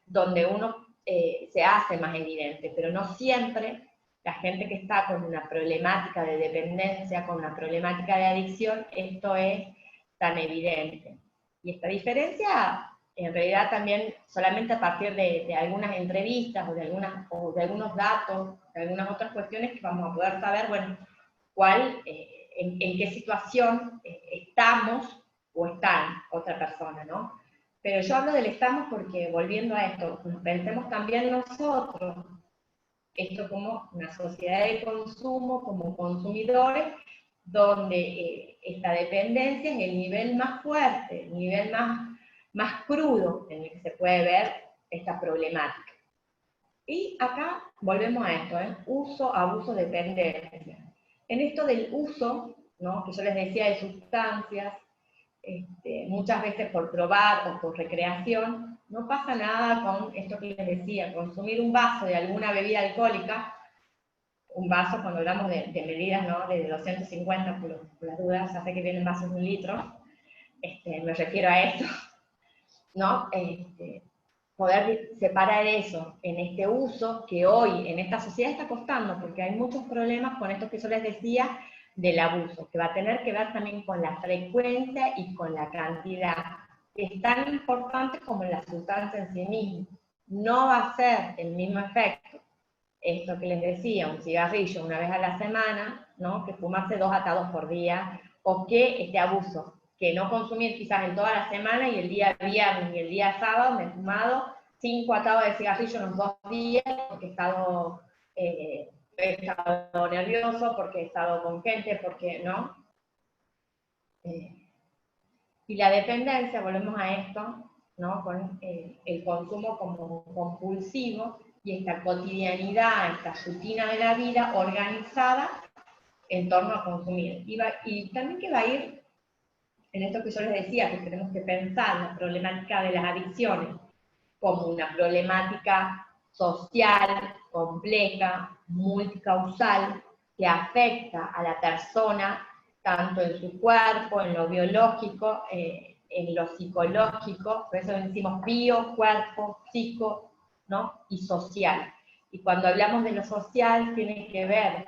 donde uno se hace más evidente, pero no siempre la gente que está con una problemática de dependencia, con una problemática de adicción, esto es tan evidente. Y esta diferencia, en realidad también solamente a partir de algunas entrevistas o de algunos datos, de algunas otras cuestiones que vamos a poder saber, bueno, en qué situación estamos o están otra persona, ¿no? Pero yo hablo del estamos porque, volviendo a esto, pensemos también nosotros, esto como una sociedad de consumo, como consumidores, donde esta dependencia es el nivel más fuerte, el nivel más crudo en el que se puede ver esta problemática. Y acá volvemos a esto, uso, abuso, dependencia. En esto del uso, ¿no?, que yo les decía de sustancias, muchas veces por probar o por recreación, no pasa nada con esto que les decía, consumir un vaso de alguna bebida alcohólica, un vaso, cuando hablamos de medidas, ¿no?, de 250, por las dudas, ya sé que vienen vasos de 1 litro, me refiero a esto, ¿no? Poder separar eso en este uso que hoy en esta sociedad está costando, porque hay muchos problemas con esto que yo les decía del abuso, que va a tener que ver también con la frecuencia y con la cantidad. Es tan importante como la sustancia en sí misma. No va a ser el mismo efecto, esto que les decía, un cigarrillo una vez a la semana, ¿no?, que fumarse 2 atados por día, o que este abuso, que no consumir quizás en toda la semana y el día viernes y el día sábado me he fumado 5 atados de cigarrillo en los 2 días porque he estado nervioso, porque he estado con gente, porque no. Y la dependencia, volvemos a esto, ¿no? Con el consumo como compulsivo y esta cotidianidad, esta rutina de la vida organizada en torno a consumir. Y también que va a ir en esto que yo les decía, que tenemos que pensar la problemática de las adicciones como una problemática social, compleja, multicausal, que afecta a la persona tanto en su cuerpo, en lo biológico, en lo psicológico, por eso decimos bio, cuerpo, psico, ¿no? Y social. Y cuando hablamos de lo social, tiene que ver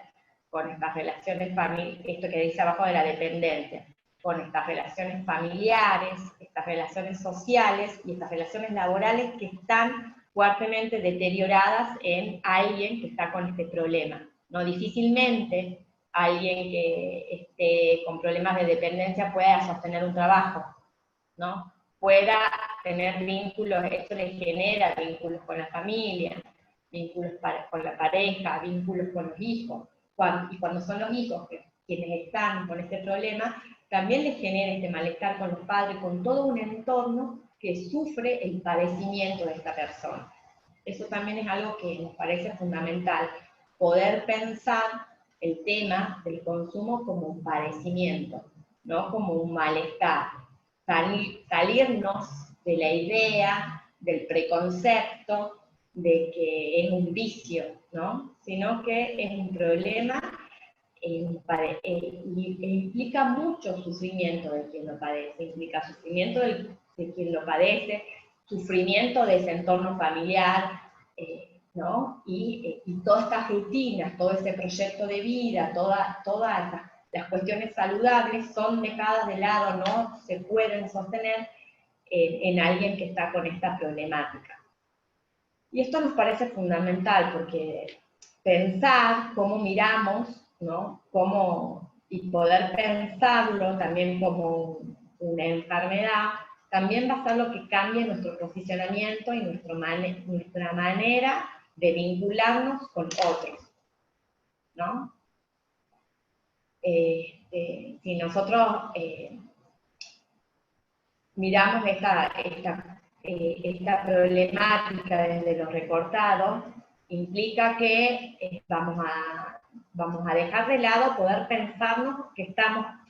con estas relaciones familiares, esto que dice abajo de la dependencia, con estas relaciones familiares, estas relaciones sociales y estas relaciones laborales que están fuertemente deterioradas en alguien que está con este problema. ¿No? Difícilmente alguien que esté con problemas de dependencia pueda sostener un trabajo, ¿no? Pueda tener vínculos, esto le genera vínculos con la familia, vínculos con la pareja, vínculos con los hijos. Y cuando son los hijos quienes están con este problema, también les genera este malestar con los padres, con todo un entorno que sufre el padecimiento de esta persona. Eso también es algo que nos parece fundamental, poder pensar el tema del consumo como un padecimiento, ¿no? Como un malestar. Salirnos de la idea, del preconcepto, de que es un vicio, ¿no? Sino que es un problema implica mucho sufrimiento de quien lo padece, implica sufrimiento de quien lo padece, sufrimiento de ese entorno familiar, ¿no? Y todas estas rutinas, todo ese proyecto de vida, todas las cuestiones saludables son dejadas de lado, no se pueden sostener en alguien que está con esta problemática. Y esto nos parece fundamental porque pensar cómo miramos, ¿no? Y poder pensarlo también como una enfermedad, también va a ser lo que cambie nuestro posicionamiento y nuestra manera de vincularnos con otros, ¿no? Si nosotros miramos esta problemática desde lo recortado, implica que vamos a dejar de lado poder pensarnos que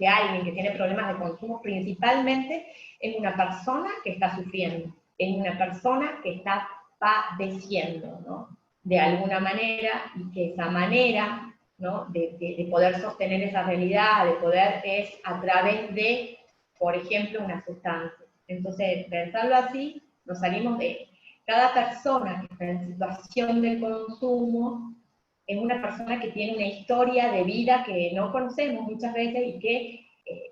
alguien que tiene problemas de consumo principalmente es una persona que está sufriendo, es una persona que está padeciendo, ¿no? De alguna manera, y que esa manera, ¿no? de poder sostener esa realidad, de poder es a través de, por ejemplo, una sustancia. Entonces, pensarlo así, nos salimos de cada persona que está en situación de consumo, es una persona que tiene una historia de vida que no conocemos muchas veces y que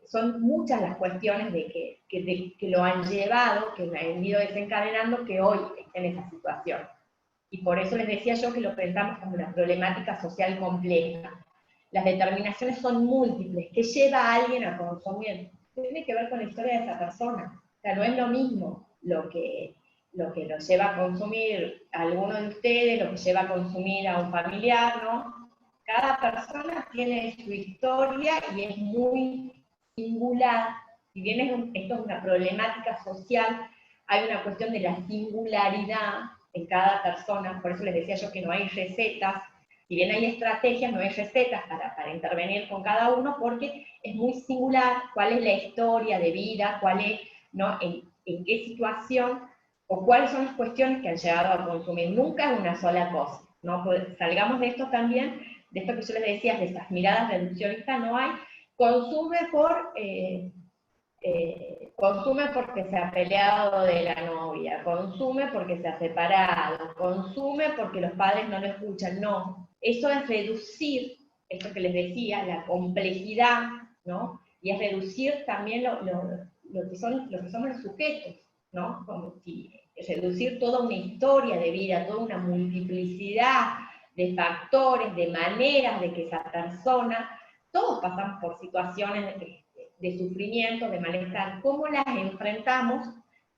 son muchas las cuestiones que lo han llevado, que lo han ido desencadenando, que hoy está en esa situación. Y por eso les decía yo que lo pensamos como una problemática social compleja. Las determinaciones son múltiples. ¿Qué lleva a alguien a consumir? Tiene que ver con la historia de esa persona. O sea, no es lo mismo lo que lo lleva a consumir a alguno de ustedes, lo que lleva a consumir a un familiar, ¿no? Cada persona tiene su historia y es muy singular. Si bien esto es una problemática social, hay una cuestión de la singularidad en cada persona, por eso les decía yo que no hay recetas, si bien hay estrategias, no hay recetas para intervenir con cada uno, porque es muy singular cuál es la historia de vida, cuál es, ¿no? en qué situación, o cuáles son las cuestiones que han llegado a consumir. Nunca es una sola cosa, ¿no? Salgamos de esto también, de esto que yo les decía, de estas miradas reduccionistas, no hay, consume porque se ha peleado de la novia, consume porque se ha separado, consume porque los padres no lo escuchan, no. Eso es reducir, esto que les decía, la complejidad, ¿no? Y es reducir también lo que somos los sujetos, ¿no? Como si reducir toda una historia de vida, toda una multiplicidad de factores, de maneras de que esa persona, todos pasamos por situaciones de sufrimiento, de malestar. Cómo las enfrentamos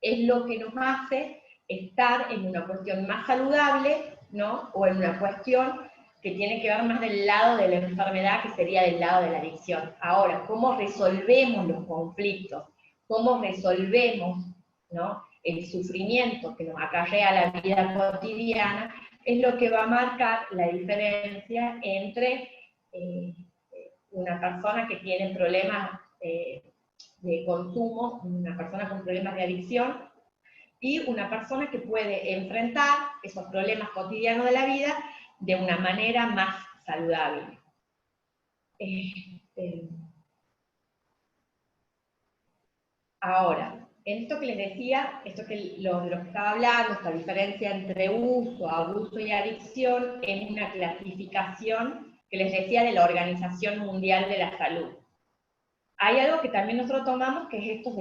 es lo que nos hace estar en una cuestión más saludable, ¿no? O en una cuestión que tiene que ver más del lado de la enfermedad, que sería del lado de la adicción. Ahora, ¿cómo resolvemos los conflictos? ¿Cómo resolvemos, ¿no? el sufrimiento que nos acarrea la vida cotidiana, es lo que va a marcar la diferencia entre una persona que tiene problemas de consumo, una persona con problemas de adicción, y una persona que puede enfrentar esos problemas cotidianos de la vida de una manera más saludable. Ahora, en esto que les decía, esto que lo que estaba hablando, esta diferencia entre uso, abuso y adicción, es una clasificación que les decía de la Organización Mundial de la Salud. Hay algo que también nosotros tomamos, que es esto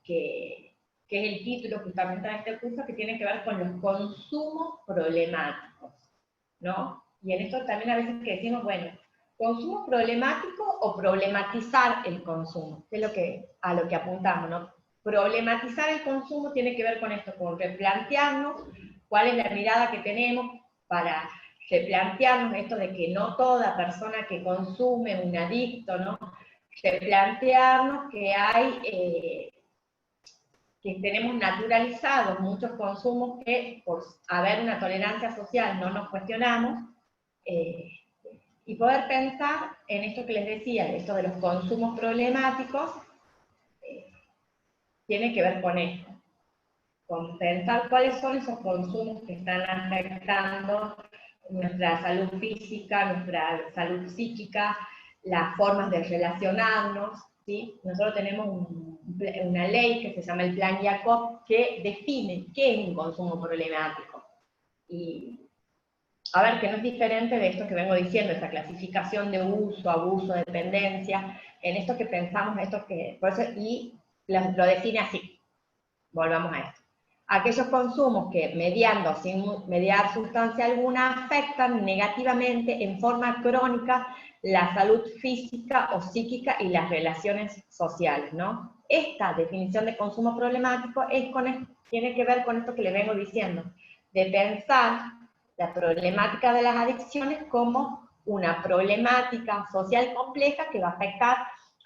que es el título justamente de este curso, que tiene que ver con los consumos problemáticos, ¿no? Y en esto también a veces que decimos, bueno, ¿consumo problemático o problematizar el consumo? Es a lo que apuntamos, ¿no? Problematizar el consumo tiene que ver con esto, con replantearnos cuál es la mirada que tenemos para replantearnos esto de que no toda persona que consume es un adicto, ¿no? Replantearnos que que tenemos naturalizados muchos consumos que por haber una tolerancia social no nos cuestionamos, y poder pensar en esto que les decía, esto de los consumos problemáticos, tiene que ver con esto, con pensar cuáles son esos consumos que están afectando nuestra salud física, nuestra salud psíquica, las formas de relacionarnos, ¿sí? Nosotros tenemos una ley que se llama el Plan Jacob que define qué es un consumo problemático. Y a ver, que no es diferente de esto que vengo diciendo, esta clasificación de uso, abuso, dependencia, en esto que pensamos, por eso, y lo define así. Volvamos a esto. Aquellos consumos que, mediando o sin mediar sustancia alguna, afectan negativamente en forma crónica la salud física o psíquica y las relaciones sociales, ¿no? Esta definición de consumo problemático tiene que ver con esto que le vengo diciendo, de pensar la problemática de las adicciones como una problemática social compleja que va a afectar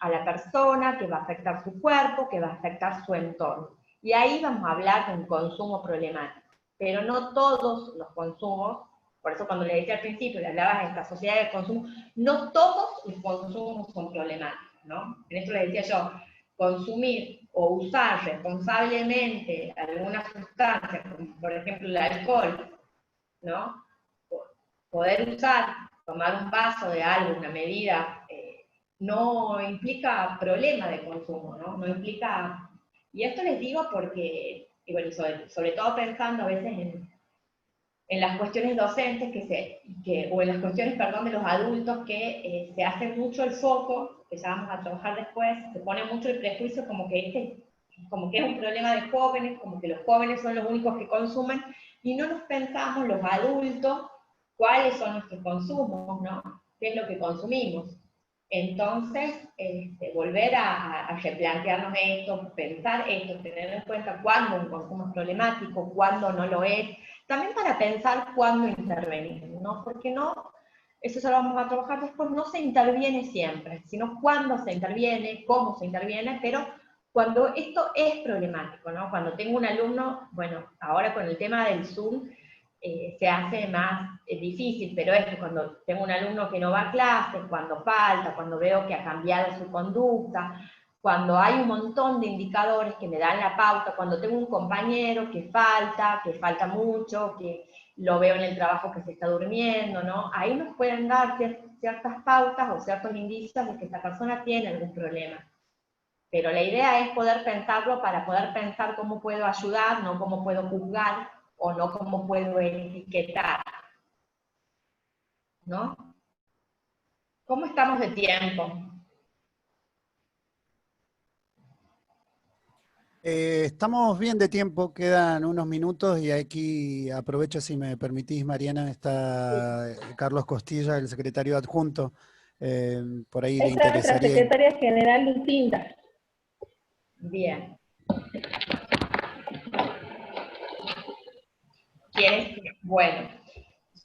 a la persona, que va a afectar su cuerpo, que va a afectar su entorno. Y ahí vamos a hablar de un consumo problemático. Pero no todos los consumos, por eso cuando le decía al principio, le hablaba de esta sociedad de consumo, no todos los consumos son problemáticos, ¿no? En esto le decía yo, consumir o usar responsablemente alguna sustancia, como por ejemplo el alcohol, ¿no? Poder tomar un vaso de algo, una medida, no implica problema de consumo, ¿no? No implica... Y esto les digo porque, y bueno, sobre todo pensando a veces en las cuestiones docentes o en las cuestiones, perdón, de los adultos, que se hace mucho el foco, que ya vamos a trabajar después, se pone mucho el prejuicio como que es un problema de jóvenes, como que los jóvenes son los únicos que consumen, y no nos pensamos los adultos cuáles son nuestros consumos, ¿no? ¿Qué es lo que consumimos? Entonces, volver a replantearnos esto, pensar esto, tener en cuenta cuándo un consumo es problemático, cuándo no lo es, también para pensar cuándo intervenir, ¿no? Porque no, eso ya lo vamos a trabajar después, no se interviene siempre, sino cuándo se interviene, cómo se interviene, pero cuando esto es problemático, ¿no? Cuando tengo un alumno, bueno, ahora con el tema del Zoom, se hace más difícil, pero es que cuando tengo un alumno que no va a clase, cuando falta, cuando veo que ha cambiado su conducta, cuando hay un montón de indicadores que me dan la pauta, cuando tengo un compañero que falta mucho, que lo veo en el trabajo que se está durmiendo, ¿no? Ahí nos pueden dar ciertas pautas o ciertos indicios de que esta persona tiene algún problema. Pero la idea es poder pensarlo para poder pensar cómo puedo ayudar, no cómo puedo juzgar, o no cómo puedo etiquetar, ¿no? ¿Cómo estamos de tiempo? Estamos bien de tiempo, quedan unos minutos y aquí aprovecho, si me permitís, Mariana, está Carlos Costilla, el secretario adjunto, por ahí le Está nuestra interesaría... secretaria general Lucinda. Bien. Bueno,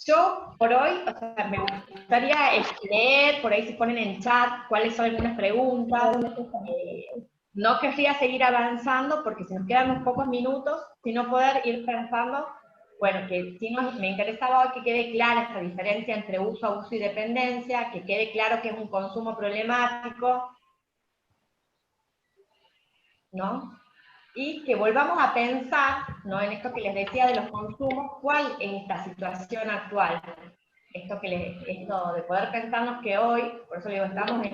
yo por hoy, o sea, me gustaría leer, por ahí se ponen en chat cuáles son algunas preguntas. no querría seguir avanzando porque se nos quedan unos pocos minutos, sino poder ir pensando, bueno, que sí me interesaba hoy que quede clara esta diferencia entre uso, abuso y dependencia, que quede claro que es un consumo problemático, ¿no? Y que volvamos a pensar, ¿no?, en esto que les decía de los consumos, cuál es esta situación actual. Esto de poder pensarnos que hoy, por eso digo, estamos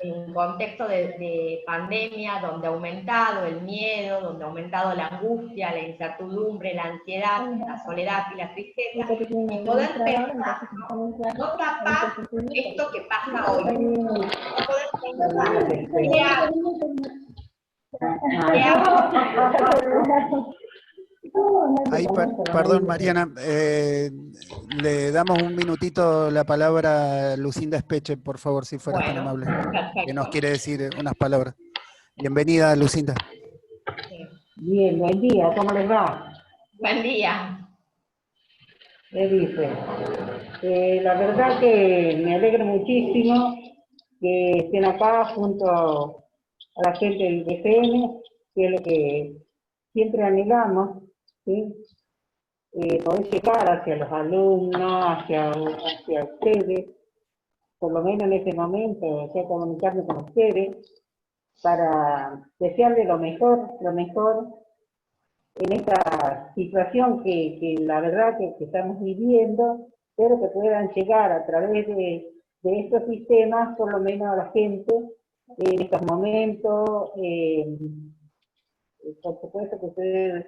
en un contexto de pandemia donde ha aumentado el miedo, donde ha aumentado la angustia, la incertidumbre, la ansiedad, la soledad y la tristeza, y poder pensar, no tapar esto que pasa hoy, no poder pensar qué hago. Ahí, perdón, Mariana, le damos un minutito la palabra a Lucinda Espeche, por favor, si fueras tan amable, que nos quiere decir unas palabras. Bienvenida, Lucinda. Bien, buen día, ¿cómo les va? Buen día. ¿Qué dice? La verdad que me alegro muchísimo que estén acá junto a la gente del DCM, que es lo que siempre anhelamos, ¿sí? Poder llegar hacia los alumnos, hacia ustedes, por lo menos en este momento, o sea, comunicarme con ustedes, para desearles lo mejor en esta situación que la verdad que estamos viviendo, pero que puedan llegar a través de estos sistemas, por lo menos a la gente, en estos momentos. Por supuesto que ustedes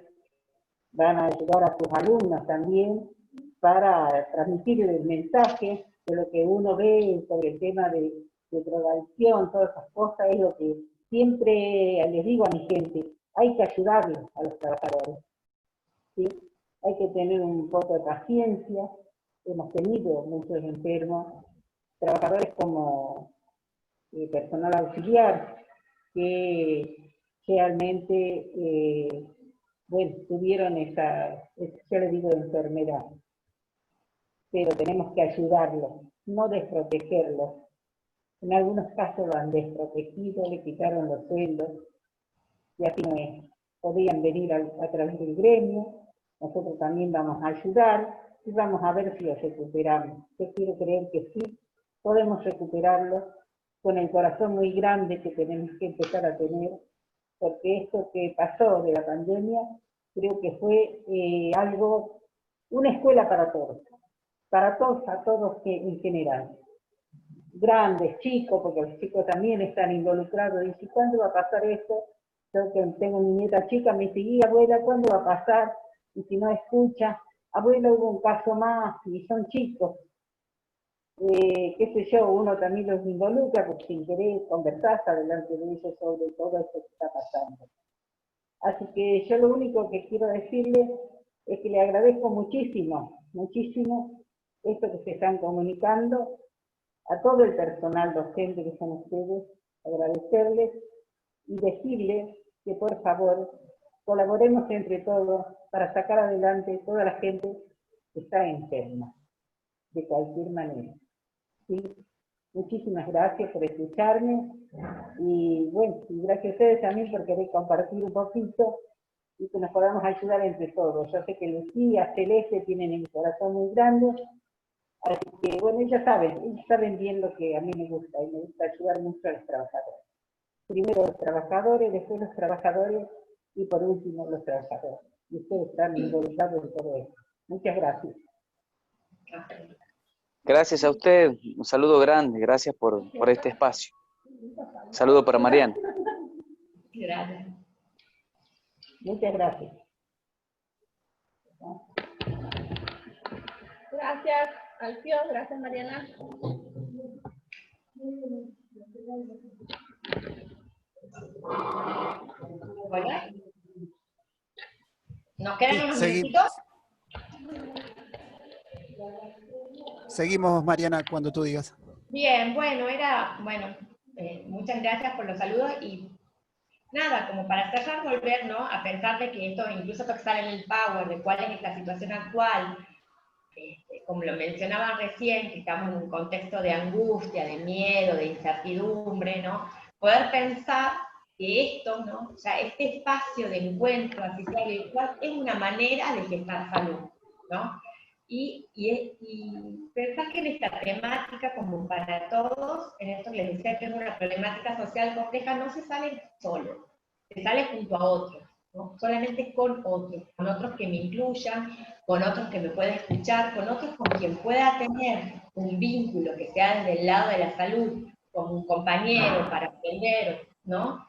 van a ayudar a sus alumnos también para transmitir el mensaje de lo que uno ve sobre el tema de drogadicción, todas esas cosas, es lo que siempre les digo a mi gente: hay que ayudarlos a los trabajadores, ¿sí? Hay que tener un poco de paciencia. Hemos tenido muchos enfermos, trabajadores como personal auxiliar, que realmente bueno, tuvieron esa, ya le digo, enfermedad. Pero tenemos que ayudarlos, no desprotegerlos. En algunos casos lo han desprotegido, le quitaron los sueldos, y así no es. Podían venir a través del gremio, nosotros también vamos a ayudar, y vamos a ver si los recuperamos. Yo quiero creer que sí, podemos recuperarlos con el corazón muy grande que tenemos que empezar a tener, porque esto que pasó de la pandemia, creo que fue algo, una escuela para todos, a todos en general. Grandes, chicos, porque los chicos también están involucrados. Y ¿cuándo va a pasar esto? Yo que tengo mi nieta chica, me dice: abuela, ¿cuándo va a pasar? Y si no escucha, abuela, hubo un caso más, y son chicos. Qué sé yo, uno también los involucra, porque sin querer conversar delante de ellos sobre todo esto que está pasando. Así que yo lo único que quiero decirle es que le agradezco muchísimo, muchísimo esto que se están comunicando, a todo el personal docente que son ustedes, agradecerles y decirles que por favor colaboremos entre todos para sacar adelante toda la gente que está enferma, de cualquier manera. ¿Sí? Muchísimas gracias por escucharme, y bueno, y gracias a ustedes también por querer compartir un poquito y que nos podamos ayudar entre todos. Yo sé que Lucía, Celeste tienen el corazón muy grande, así que bueno, ellos saben bien lo que a mí me gusta, y me gusta ayudar mucho a los trabajadores. Primero los trabajadores, después los trabajadores, y por último los trabajadores. Y ustedes están involucrados en todo esto. Muchas gracias. Gracias a usted, un saludo grande, gracias por este espacio. Un saludo para Mariana. Gracias. Muchas gracias. Gracias, Alfio, gracias, Mariana. Bueno, ¿nos quedan unos Sí, minutitos? Seguimos, Mariana, cuando tú digas. Bien, bueno, muchas gracias por los saludos, y nada, como para cerrar, volver, ¿no?, a pensar de que esto, incluso esto que sale en el Power, de cuál es la situación actual, como lo mencionaba recién, que estamos en un contexto de angustia, de miedo, de incertidumbre, ¿no? poder pensar que esto, ¿no? O sea, este espacio de encuentro, así sea virtual, es una manera de gestar salud, ¿no? Y pensar que en esta temática, como para todos, en esto les decía que es una problemática social compleja, no se sale solo, se sale junto a otros, ¿no? Solamente con otros que me incluyan, con otros que me puedan escuchar, con otros con quien pueda tener un vínculo que sea desde el lado de la salud, como un compañero para aprender, ¿no?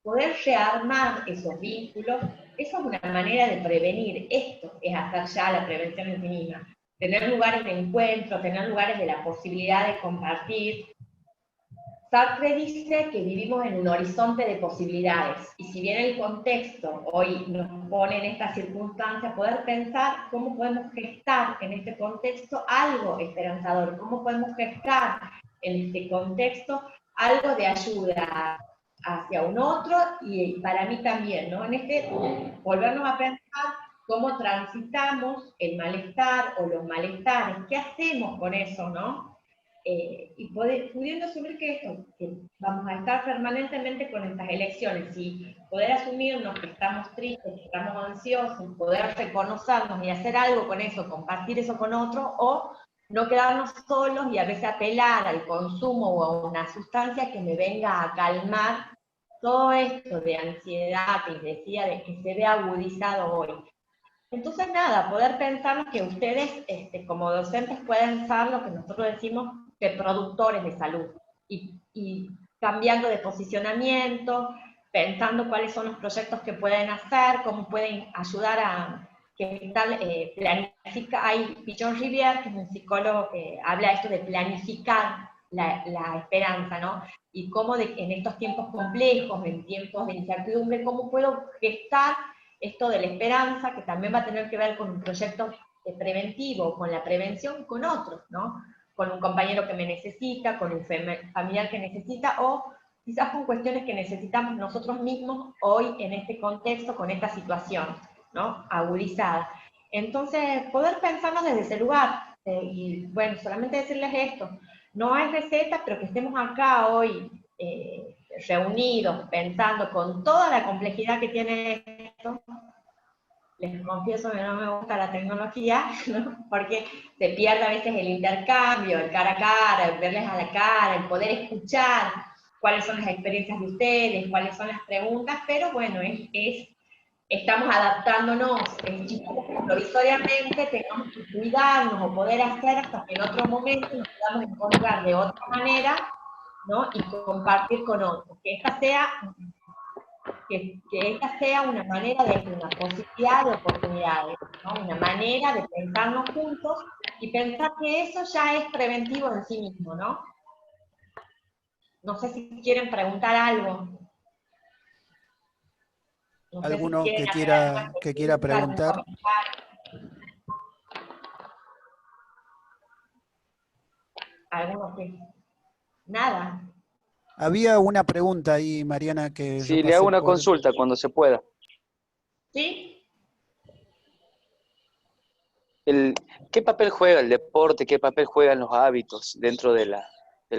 Poder rearmar esos vínculos, eso es una manera de prevenir. Esto es hacer ya la prevención en sí misma. Tener lugares de encuentro, tener lugares de la posibilidad de compartir. Sartre dice que vivimos en un horizonte de posibilidades, y si bien el contexto hoy nos pone en esta circunstancia, poder pensar cómo podemos gestar en este contexto algo esperanzador, cómo podemos gestar en este contexto algo de ayuda hacia un otro, y para mí también, ¿no? En este, volvernos a pensar cómo transitamos el malestar o los malestares, qué hacemos con eso, ¿no? Y pudiendo asumir que vamos a estar permanentemente con estas elecciones, y poder asumirnos que estamos tristes, que estamos ansiosos, poder reconocernos y hacer algo con eso, compartir eso con otro, o no quedarnos solos y a veces apelar al consumo o a una sustancia que me venga a calmar todo esto de ansiedad que les decía, de que se ve agudizado hoy. Entonces, nada, poder pensar que ustedes, como docentes, pueden ser lo que nosotros decimos de productores de salud, y cambiando de posicionamiento, pensando cuáles son los proyectos que pueden hacer, cómo pueden ayudar a que tal planifica. Hay Pichon Rivière, que es un psicólogo que habla de esto de planificar la esperanza, ¿no? Y cómo en estos tiempos complejos, en tiempos de incertidumbre, cómo puedo gestar esto de la esperanza, que también va a tener que ver con un proyecto preventivo, con la prevención con otros, ¿no? Con un compañero que me necesita, con un familiar que necesita, o quizás con cuestiones que necesitamos nosotros mismos hoy en este contexto, con esta situación, ¿no? Agudizada. Entonces, poder pensarnos desde ese lugar, y bueno, solamente decirles esto, no hay receta, pero que estemos acá hoy reunidos, pensando con toda la complejidad que tiene esto. Les confieso que no me gusta la tecnología, ¿no? Porque se pierde a veces el intercambio, el cara a cara, el verles a la cara, el poder escuchar cuáles son las experiencias de ustedes, cuáles son las preguntas, pero bueno, estamos adaptándonos, y provisoriamente tengamos que cuidarnos o poder hacer hasta que en otro momento nos podamos encontrar de otra manera, ¿no? Y compartir con otros, que esta sea una manera de una posibilidad de oportunidades, ¿no? Una manera de pensarnos juntos y pensar que eso ya es preventivo en sí mismo, ¿no? No sé si quieren preguntar algo. No sé si ¿Alguno quieren que hacer alguna quiera pregunta, preguntar? alguno que... Nada. Había una pregunta ahí, Mariana, que yo Sí, le hago pasé una por... consulta cuando se pueda. ¿Sí? ¿Qué papel juega el deporte, qué papel juegan los hábitos dentro del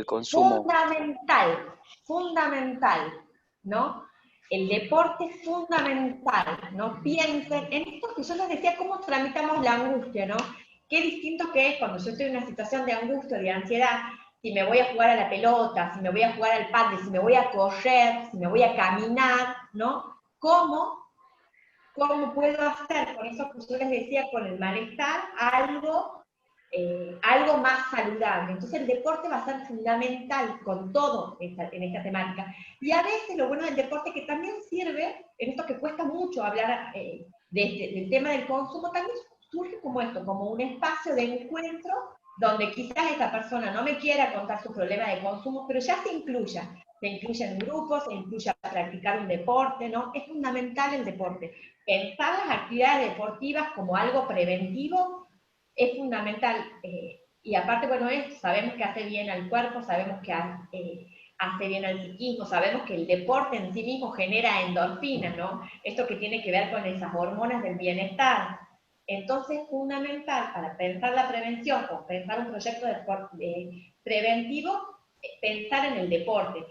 consumo? Fundamental, fundamental, ¿no? El deporte es fundamental, ¿no? Piensen en esto que yo les decía, cómo tramitamos la angustia, ¿no? Qué distinto que es cuando yo estoy en una situación de angustia, de ansiedad, si me voy a jugar a la pelota, si me voy a jugar al pádel, si me voy a correr, si me voy a caminar, ¿no? ¿Cómo puedo hacer con eso que yo les decía, con el malestar, algo más saludable? Entonces el deporte va a ser fundamental con todo en esta temática. Y a veces lo bueno del deporte es que también sirve, en esto que cuesta mucho hablar del tema del consumo, también surge como esto, como un espacio de encuentro donde quizás esa persona no me quiera contar su problema de consumo, pero ya se incluya en grupos, se incluya a practicar un deporte, ¿no? Es fundamental el deporte. Pensar las actividades deportivas como algo preventivo es fundamental, y aparte, bueno, sabemos que hace bien al cuerpo, sabemos que hace bien al psiquismo, sabemos que el deporte en sí mismo genera endorfinas, ¿no? Esto que tiene que ver con esas hormonas del bienestar. Entonces es fundamental para pensar la prevención o pensar un proyecto preventivo, pensar en el deporte.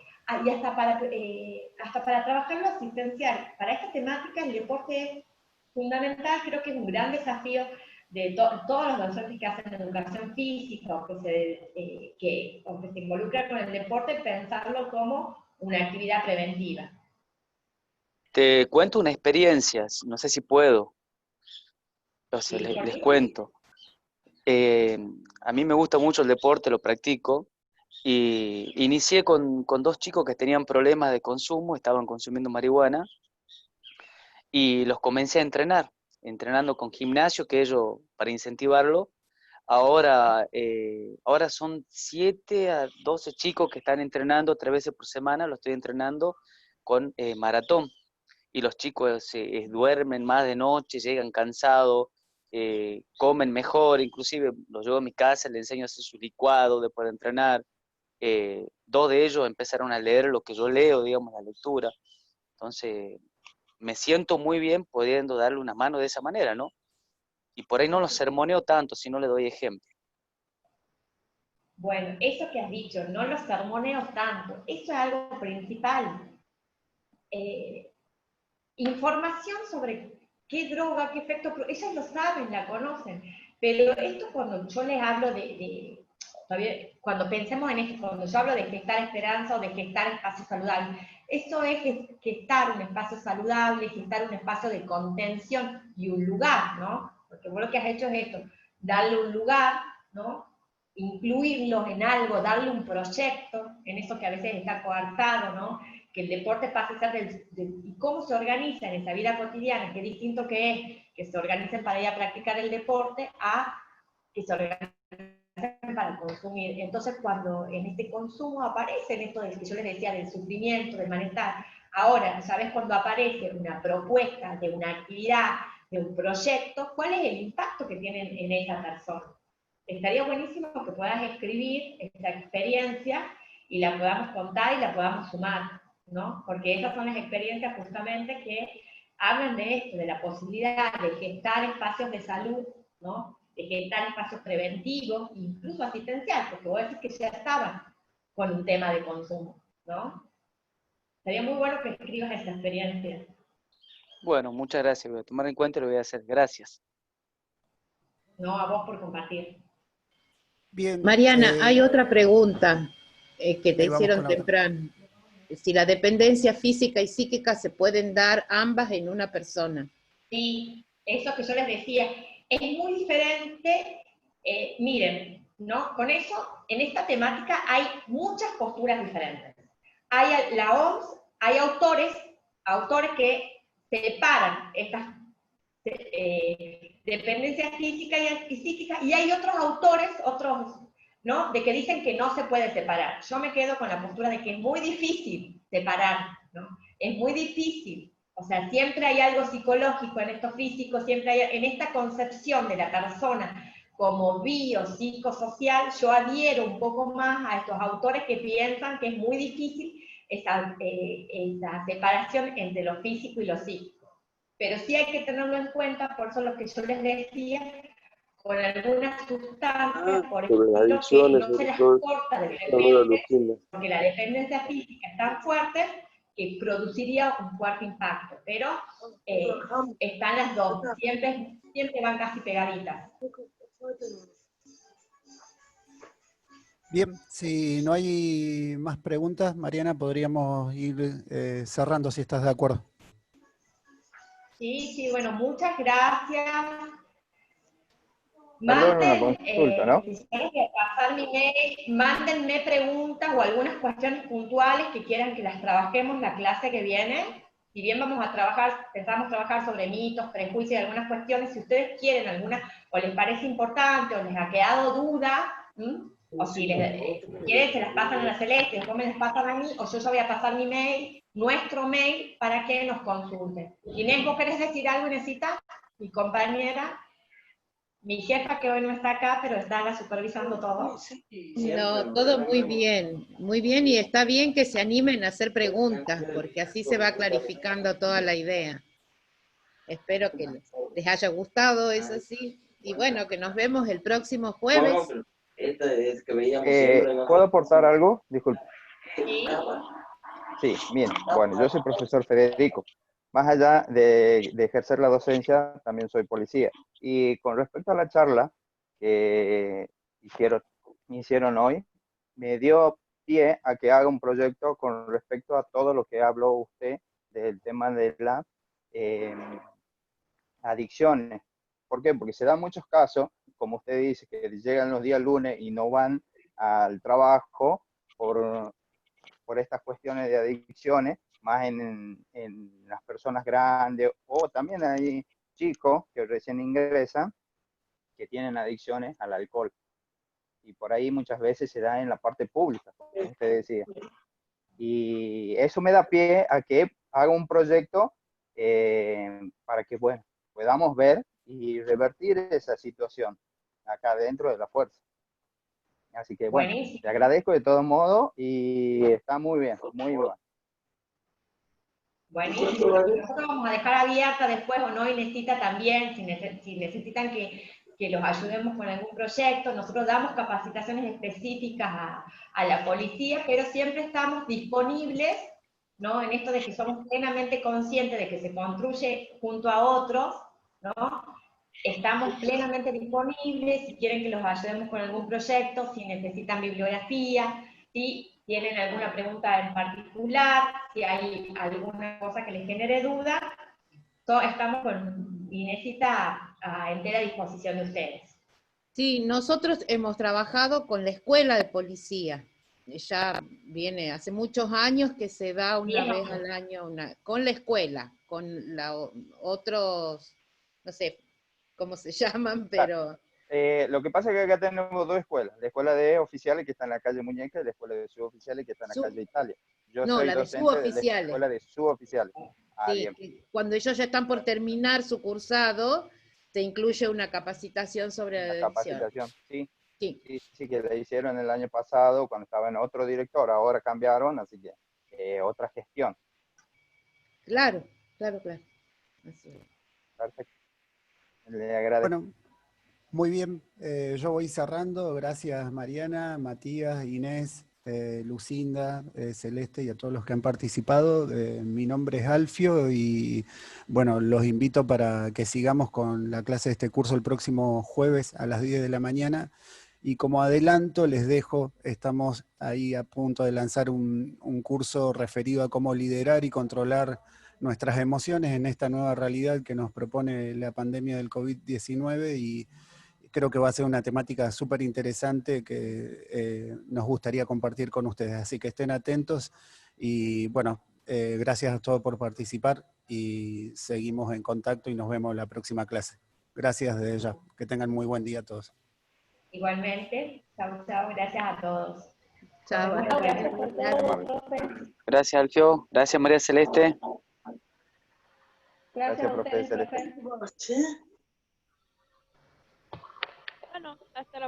y hasta para trabajar lo asistencial. Para esta temática el deporte es fundamental, creo que es un gran desafío de todos los docentes que hacen educación física o que se involucran con el deporte, pensarlo como una actividad preventiva. Te cuento una experiencia, no sé si puedo. O sea, Sí, les cuento. A mí me gusta mucho el deporte, lo practico, y inicié con 2 chicos que tenían problemas de consumo, estaban consumiendo marihuana, y los comencé a entrenar, entrenando con gimnasio, que ellos, para incentivarlo, ahora son 7 a 12 chicos que están entrenando 3 veces por semana, lo estoy entrenando con maratón. Y los chicos duermen más de noche, llegan cansados, comen mejor, inclusive los llevo a mi casa, les enseño a hacer su licuado después de entrenar. 2 de ellos empezaron a leer lo que yo leo, digamos, la lectura. Entonces, me siento muy bien pudiendo darle una mano de esa manera, ¿no? Y por ahí no los sermoneo tanto, sino le doy ejemplo. Bueno, eso que has dicho, no los sermoneo tanto, eso es algo principal. Información sobre qué droga, qué efecto, ellos lo saben, la conocen, pero esto cuando yo les hablo todavía, cuando pensemos en esto, cuando yo hablo de gestar esperanza o de gestar espacio saludable, eso es gestar un espacio saludable, gestar un espacio de contención y un lugar, ¿no? Porque vos lo que has hecho es esto, darle un lugar, ¿no? Incluirlos en algo, darle un proyecto, en eso que a veces está coartado, ¿no? Que el deporte pase a ser y cómo se organiza en esa vida cotidiana, qué distinto que es que se organicen para ir a practicar el deporte a que se organicen para consumir. Entonces, cuando en este consumo aparecen esto que yo les decía del sufrimiento, del malestar, ahora, ¿sabes? Cuando aparece una propuesta de una actividad, de un proyecto, ¿cuál es el impacto que tienen en esa persona? Estaría buenísimo que puedas escribir esta experiencia y la podamos contar y la podamos sumar, ¿no? Porque esas son las experiencias justamente que hablan de esto, de la posibilidad de gestar espacios de salud, ¿no? De gestar espacios preventivos, incluso asistencial, porque vos decís que ya estaban con un tema de consumo, ¿no? Sería muy bueno que escribas esa experiencia. Bueno, muchas gracias, voy a tomar en cuenta y lo voy a hacer. Gracias. No, a vos por compartir. Bien. Mariana, hay otra pregunta que te ahí vamos hicieron con otra. temprano. Si la dependencia física y psíquica se pueden dar ambas en una persona. Sí, eso que yo les decía, es muy diferente, miren, ¿no? Con eso, en esta temática hay muchas posturas diferentes. Hay la OMS, hay autores que separan estas dependencias físicas y psíquicas, y hay otros autores, ¿no? De que dicen que no se puede separar. Yo me quedo con la postura de que es muy difícil separar, ¿no? Es muy difícil. O sea, siempre hay algo psicológico en esto físico, siempre hay, en esta concepción de la persona como biopsicosocial, yo adhiero un poco más a estos autores que piensan que es muy difícil esa separación entre lo físico y lo psíquico. Pero sí hay que tenerlo en cuenta, por eso lo que yo les decía, con algunas sustancias, por ejemplo, que no se las corta de repente, porque la dependencia física es tan fuerte que produciría un fuerte impacto, pero están las dos, siempre van casi pegaditas. Bien, si no hay más preguntas, Mariana, podríamos ir cerrando si estás de acuerdo. Sí, bueno, muchas gracias. Si quieren pasar mi mail, mándenme preguntas o algunas cuestiones puntuales que quieran que las trabajemos la clase que viene. Si bien empezamos a trabajar sobre mitos, prejuicios y algunas cuestiones, si ustedes quieren alguna, o les parece importante, o les ha quedado duda, o si quieren se las pasan a la Celeste, después me las pasan a mí, o yo ya voy a pasar mi mail, nuestro mail, para que nos consulten. Inés, ¿vos querés decir algo, Inesita? Mi compañera. Mi jefa que hoy no está acá, pero está supervisando todo. No, todo muy bien, y está bien que se animen a hacer preguntas, porque así se va clarificando toda la idea. Espero que les haya gustado, eso sí, y bueno, que nos vemos el próximo jueves. ¿Puedo aportar algo? Disculpe. Sí. Sí, bien. Bueno, yo soy profesor Federico. Más allá de ejercer la docencia, también soy policía. Y con respecto a la charla que hicieron hoy, me dio pie a que haga un proyecto con respecto a todo lo que habló usted del tema de las adicciones. ¿Por qué? Porque se dan muchos casos, como usted dice, que llegan los días lunes y no van al trabajo por estas cuestiones de adicciones, más en las personas grandes, o también hay chicos que recién ingresan que tienen adicciones al alcohol. Y por ahí muchas veces se da en la parte pública, como usted decía. Y eso me da pie a que haga un proyecto para que, bueno, podamos ver y revertir esa situación acá dentro de la fuerza. Así que, bueno, Buenísimo. te agradezco de todos modos y está muy bien, muy bueno. Buenísimo. Nosotros vamos a dejar abierta después, o no, y necesita también, si necesitan que los ayudemos con algún proyecto, nosotros damos capacitaciones específicas a la policía, pero siempre estamos disponibles, ¿no? En esto de que somos plenamente conscientes de que se construye junto a otros, ¿no? Estamos plenamente disponibles, si quieren que los ayudemos con algún proyecto, si necesitan bibliografía, si tienen alguna pregunta en particular, si hay alguna cosa que les genere duda, estamos con Inesita a entera disposición de ustedes. Sí, nosotros hemos trabajado con la escuela de policía. Ya viene hace muchos años que se da una vez al año con la escuela, con otros, no sé cómo se llaman, pero... Lo que pasa es que acá tenemos dos escuelas, la escuela de oficiales que está en la calle Muñeca y la escuela de suboficiales que está en la calle Italia. Yo No, soy la de docente de la suboficiales. escuela de suboficiales. Ah, Sí, bien. cuando ellos ya están por terminar su cursado, se incluye una capacitación sobre la Una adicción. capacitación, sí. Sí. Sí, que la hicieron el año pasado cuando estaba en otro director, ahora cambiaron, así que otra gestión. Claro. Así es. Perfecto. Le agradezco. Bueno, muy bien, yo voy cerrando. Gracias Mariana, Matías, Inés, Lucinda, Celeste y a todos los que han participado. Mi nombre es Alfio y bueno, los invito para que sigamos con la clase de este curso el próximo jueves a las 10 de la mañana. Y como adelanto les dejo, estamos ahí a punto de lanzar un curso referido a cómo liderar y controlar nuestras emociones en esta nueva realidad que nos propone la pandemia del COVID-19 y creo que va a ser una temática súper interesante que nos gustaría compartir con ustedes. Así que estén atentos y bueno, gracias a todos por participar y seguimos en contacto y nos vemos en la próxima clase. Gracias desde ya. Que tengan muy buen día a todos. Igualmente, chau, chau, gracias a todos. Chao, Gracias por todo, profe. Gracias, Alfio. Gracias, María Celeste. Gracias a profe ustedes, Celeste. profe. Bueno, hasta la